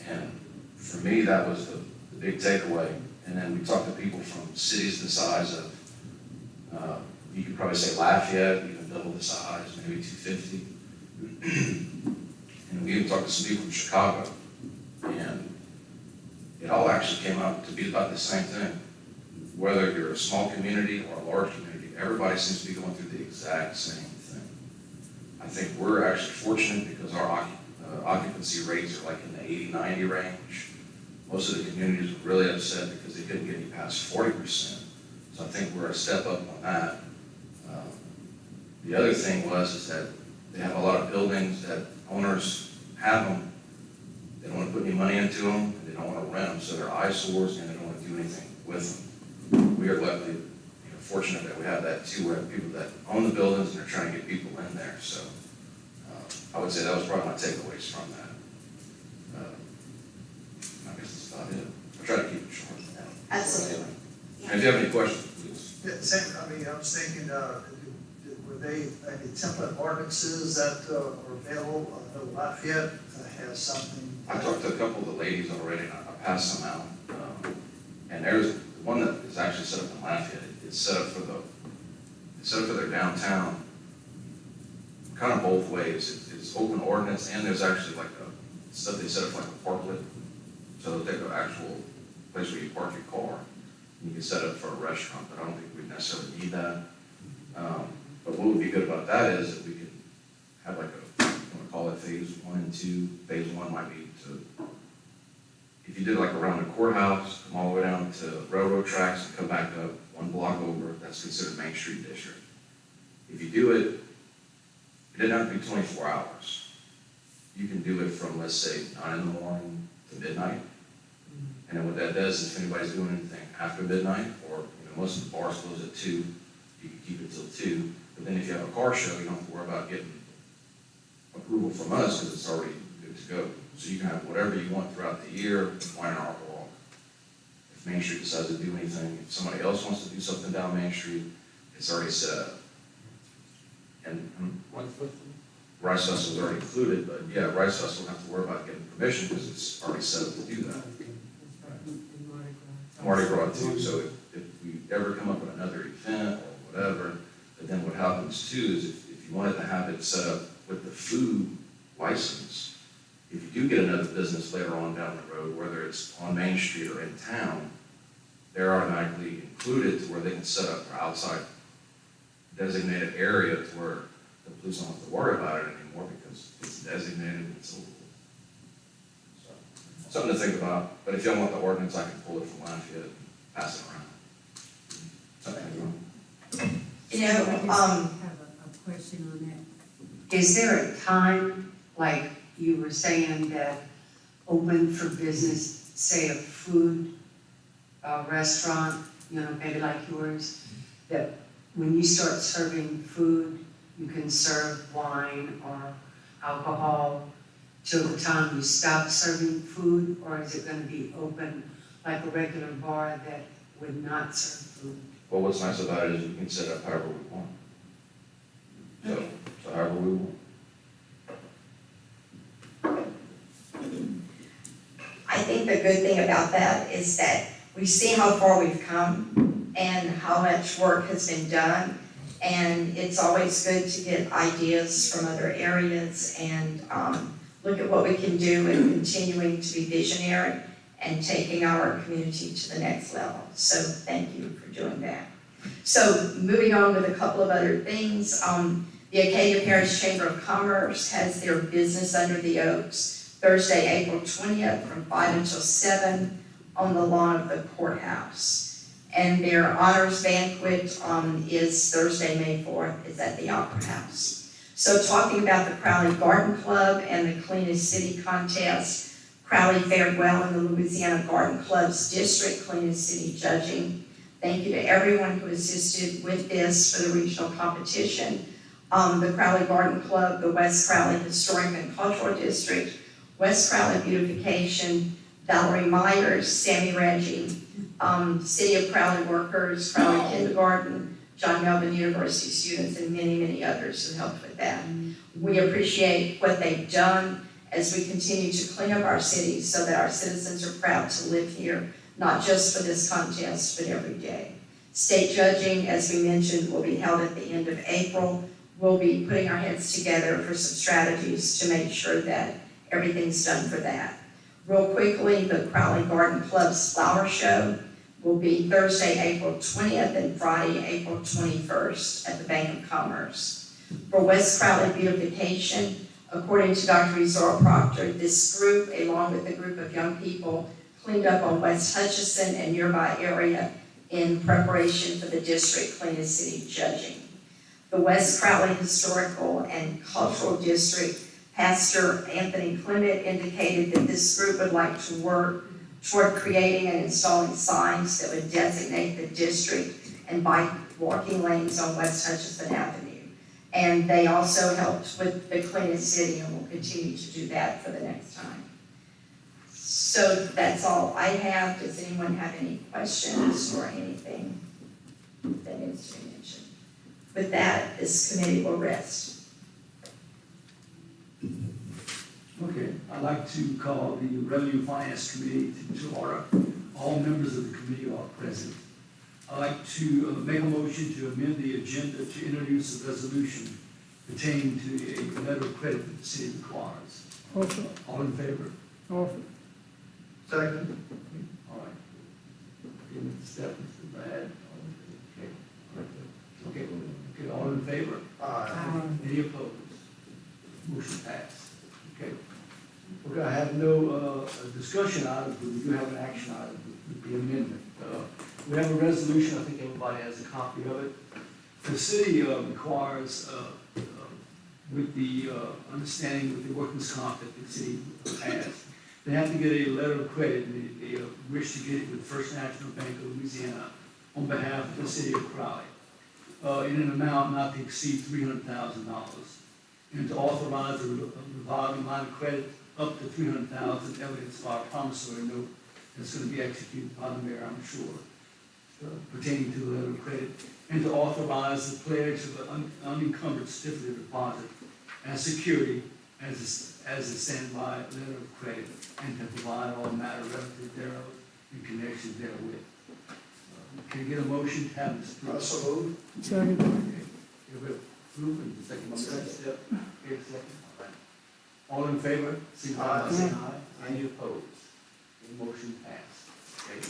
and for me, that was the big takeaway. And then we talked to people from cities the size of, you could probably say Lafayette, even double the size, maybe 250. And we even talked to some people from Chicago. And it all actually came out to be about the same thing. Whether you're a small community or a large community, everybody seems to be going through the exact same thing. I think we're actually fortunate because our occupancy rates are like in the 80, 90 range. Most of the communities were really upset because they couldn't get any past 40%. So I think we're a step up on that. The other thing is that they have a lot of buildings that owners have them. They don't want to put any money into them, and they don't want to rent them, so they're eyesores, and they don't want to do anything with them. We are luckily, fortunate that we have that too. We have people that own the buildings, and they're trying to get people in there. So I would say that was probably my takeaways from that. I guess that's about it. I'll try to keep it short. Absolutely. And if you have any questions, please. Yeah, same, I mean, I was thinking, were they any template ordinances that are available? I know Lafayette has something. I talked to a couple of the ladies already, and I passed them out. And there's one that is actually set up in Lafayette. It's set up for their downtown, kind of both ways. It's open ordinance, and there's actually like stuff they set up like a parklet. So they'll take an actual place where you park your car. You can set up for a restaurant, but I don't think we necessarily need that. But what would be good about that is that we could have like you want to call it phase 1 and 2. Phase 1 might be to, if you did like around the courthouse, come all the way down to railroad tracks and come back up 1 block over, that's considered Main Street District. If you do it, it doesn't have to be 24 hours. You can do it from, let's say, 9 in the morning to midnight. And then what that does is if anybody's doing anything after midnight, or most of the bars close at 2, you can keep it till 2. But then if you have a car show, you don't have to worry about getting approval from us because it's already good to go. So you can have whatever you want throughout the year, wine or alcohol. If Main Street decides to do anything, if somebody else wants to do something down Main Street, it's already set up. And Rice Festival is already included, but yeah, Rice Festival don't have to worry about getting permission because it's already set up to do that. Mardi Gras too, so if we ever come up with another event or whatever, but then what happens too is if you wanted to have it set up with the food license, if you do get another business later on down the road, whether it's on Main Street or in town, they're automatically included to where they can set up their outside designated area to where the police don't have to worry about it anymore because it's designated and it's illegal. So, something to think about, but if you don't want the ordinance, I can pull it from Lafayette and pass it around. Something to do. I have a question on that. Is there a time, like you were saying, that open for business, say a food restaurant, maybe like yours, that when you start serving food, you can serve wine or alcohol till the time you stop serving food, or is it going to be open like a regular bar that would not serve food? Well, what's nice about it is we can set up however we want. So however we want. I think the good thing about that is that we see how far we've come and how much work has been done. And it's always good to get ideas from other areas and look at what we can do and continuing to be visionary and taking our community to the next level. So thank you for doing that. So moving on with a couple of other things, the Acadia Parish Chamber of Commerce has their business under the Oaks Thursday, April 20th from 5 until 7 on the lawn of the courthouse. And their honors banquet is Thursday, May 4th, is at the Opera House. So talking about the Crowley Garden Club and the Cleanest City Contest, Crowley fared well in the Louisiana Garden Club's District Cleanest City Judging. Thank you to everyone who assisted with this for the regional competition. The Crowley Garden Club, the West Crowley Historic and Cultural District, West Crowley Beautification, Valerie Myers, Sammy Reggie, City of Crowley Workers, Crowley Kindergarten, John Melvin University students, and many, many others who helped with that. We appreciate what they've done as we continue to clean up our city so that our citizens are proud to live here, not just for this contest, but every day. State judging, as we mentioned, will be held at the end of April. We'll be putting our heads together for some strategies to make sure that everything's done for that. Real quickly, the Crowley Garden Club's flower show will be Thursday, April 20th and Friday, April 21st at the Bank of Commerce. For West Crowley Beautification, according to Dr. Izora Proctor, this group, along with a group of young people, cleaned up on West Hutchinson and nearby area in preparation for the District Cleanest City Judging. The West Crowley Historical and Cultural District, Pastor Anthony Clement indicated that this group would like to work toward creating and installing signs that would designate the district and bike walking lanes on West Hutchinson Avenue. And they also helped with the Cleanest City and will continue to do that for the next time. So that's all I have. Does anyone have any questions or anything that needs to be mentioned? With that, this committee will rest. Okay, I'd like to call the Revenue Finance Committee to order. All members of the committee are present. I'd like to make a motion to amend the agenda to introduce a resolution pertaining to a letter of credit that the city requires. Offer. All in favor? Offer. Second. All right. Okay, Mr. Steph, Mr. Brad. Okay. Okay, all in favor? Aye. Any opposed? Motion passed. Okay. Okay, I have no discussion items, but we do have an action item with the amendment. We have a resolution, I think everybody has a copy of it. The city requires, with the understanding with the workers' comp that the city has, they have to get a letter of credit, and they wish to get it with First National Bank of Louisiana on behalf of the city of Crowley, in an amount not to exceed $300,000. And to authorize a revolving line of credit up to $300,000 evidence by a promissory note that's going to be executed by the mayor, I'm sure, pertaining to the letter of credit, and to authorize the pledge of an unencumbered certificate of deposit as security as a standby letter of credit, and to provide all matter relative thereof in connection therewith. Can you get a motion to have this approved? So moved. Second. Okay. Approve and second. Second. Okay, second. All right. All in favor, signify by saying aye. Any opposed? The motion passed. Okay.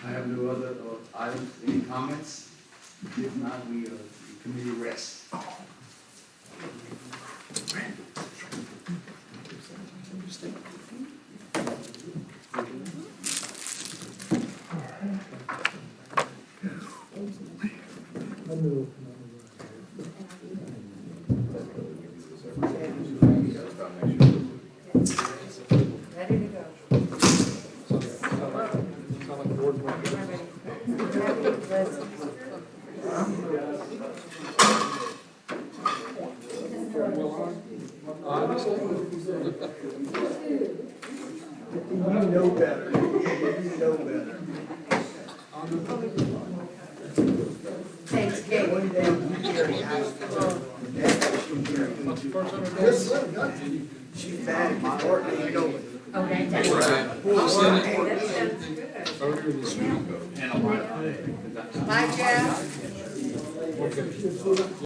I have no other items. Any comments? If not, the committee rests. Ready to go. You know better. You know better. Thanks, Kate. One day you carry out. She's bad, Courtney, you know. Okay. Bye, Jeff.